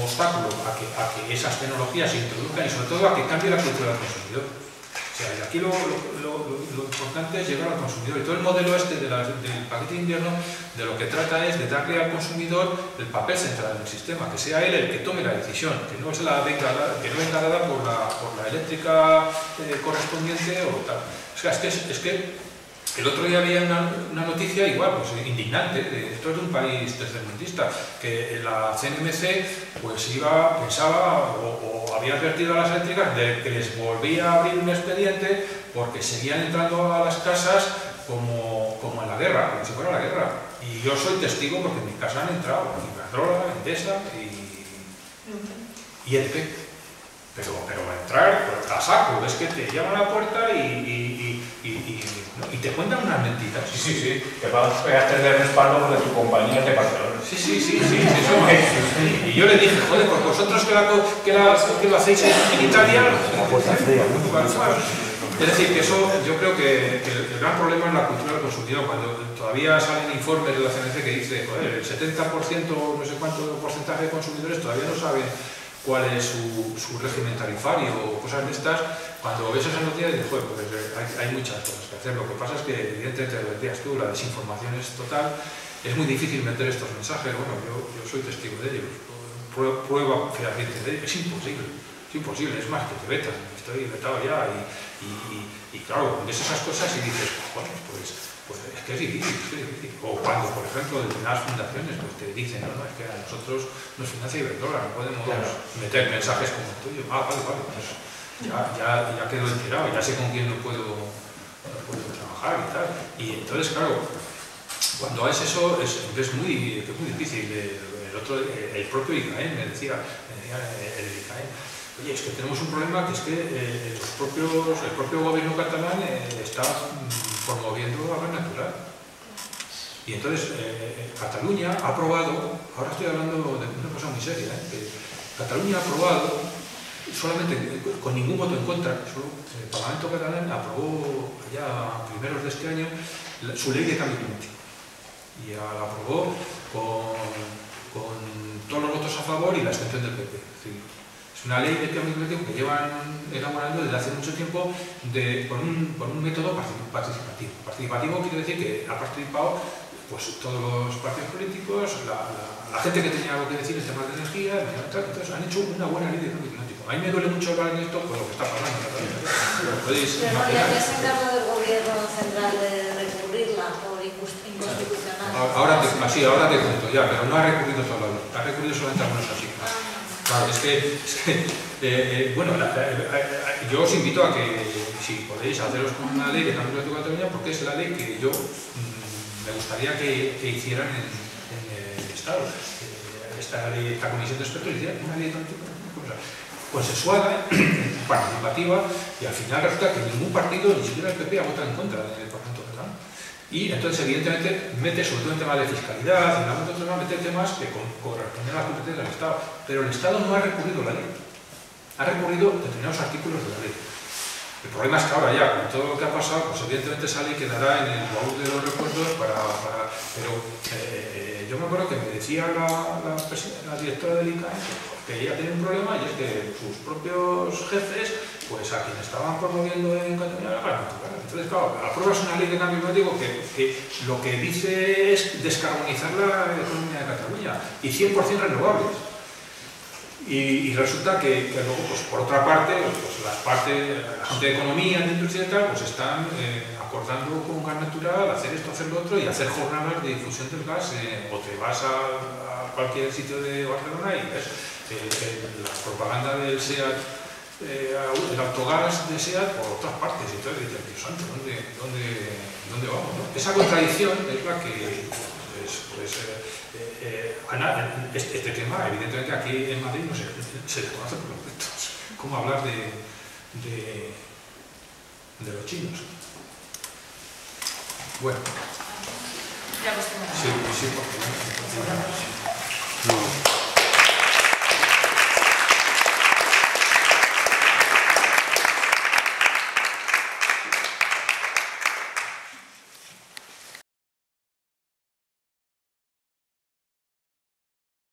obstáculo a que esas tecnologías se introduzcan y sobre todo a que cambie la cultura del consumidor. O sea, aquí lo importante es llegar al consumidor, y todo el modelo este del paquete de invierno de lo que trata es de darle al consumidor el papel central del sistema, que sea él el que tome la decisión, que no venga dada por la eléctrica correspondiente o tal. O sea, es que el otro día había una noticia igual, pues indignante, esto es de un país tercermundista, que la CNMC pues pensaba o había advertido a las eléctricas de que les volvía a abrir un expediente porque seguían entrando a las casas como en la guerra, como si fuera la guerra. Y yo soy testigo porque en mi casa han entrado Iberdrola, Endesa y EDP. Pero entrar a saco, es que te llaman a la puerta y te cuentan unas mentiras. Sí, que vas a tener respaldo de tu compañía de Barcelona. Sí. Y yo le dije, joder, pues vosotros que lo hacéis en Italia, Es decir, que eso, yo creo que el gran problema es la cultura del consumidor. Cuando todavía salen informes de la CNC que dice, joder, el 70%, no sé cuánto porcentaje de consumidores todavía no saben cuál es su régimen tarifario o cosas de estas, cuando ves esas noticias dices, joder, pues hay muchas cosas que hacer. Lo que pasa es que, evidentemente, lo decías tú, la desinformación es total, es muy difícil meter estos mensajes. Bueno, yo soy testigo de ellos, prueba fehaciente de ellos, es imposible, es más que te vetan, estoy vetado ya y claro, ves esas cosas y dices, bueno, pues es que es difícil. O cuando, por ejemplo, determinadas fundaciones pues te dicen, no, es que a nosotros nos financia Iberdrola, no podemos meter mensajes como el tuyo. Vale, pues ya quedo enterado, ya sé con quién no puedo trabajar y tal. Y entonces, claro, cuando haces eso es muy difícil. El propio ICAEN me decía el ICAEN, oye, es que tenemos un problema que es que el propio gobierno catalán está promoviendo la gas natural. Y entonces Cataluña ha aprobado, ahora estoy hablando de una cosa muy seria, que Cataluña ha aprobado, solamente con ningún voto en contra, solo el Parlamento catalán aprobó ya a primeros de este año su ley de cambio climático. Y la aprobó con todos los votos a favor y la abstención del PP. Es una ley de cambio climático que llevan elaborando desde hace mucho tiempo por un método participativo. Participativo quiere decir que ha participado pues, todos los partidos políticos, la gente que tenía algo que decir en temas de energía, entonces han hecho una buena ley de cambio climático. A mí me duele mucho hablar de esto por lo que está pasando. Pero ya que se encargó del gobierno central de recurrirla por inconstitucional. Ahora te cuento, ya, pero no ha recurrido toda la ley, ha recurrido solamente algunos artículos. Claro, es que bueno, yo os invito a que, si podéis, haceros con una ley de cambio climático de Cataluña, porque es la ley que yo me gustaría que hicieran en el Estado. Esta comisión de expertos hiciera una ley de cambio climático consensuada, participativa, y al final resulta que ningún partido, ni siquiera el PP, ha votado en contra del Parlamento catalán. Y entonces, evidentemente, mete sobre todo en temas de fiscalidad, en algún otro tema, mete temas que corresponden a las competencias del Estado. Pero el Estado no ha recurrido a la ley. Ha recurrido determinados artículos de la ley. El problema es que ahora ya, con todo lo que ha pasado, pues evidentemente esa ley quedará en el baúl de los recuerdos pero yo me acuerdo que me decía la directora del ICAEN que ella tiene un problema y es que sus propios jefes, pues a quienes estaban promoviendo en Cataluña la gas natural. Entonces, claro, apruebas una ley de cambio climático que lo que dice es descarbonizar la economía de Cataluña y 100% renovables. Y resulta que luego, pues por otra parte, pues la gente de economía, de industria y tal, pues están acordando con gas natural, hacer esto, hacer lo otro y hacer jornadas de difusión del gas. O te vas a cualquier sitio de Barcelona y ves la propaganda del SEAT, el autogás de SEAT por otras partes. Y entonces dices, Dios santo, ¿dónde vamos? ¿No? Esa contradicción es la que este tema, evidentemente aquí en Madrid no se desconoce por completo. ¿Cómo hablar de los chinos? Bueno. Ya acostumbrado. Sí, porque no.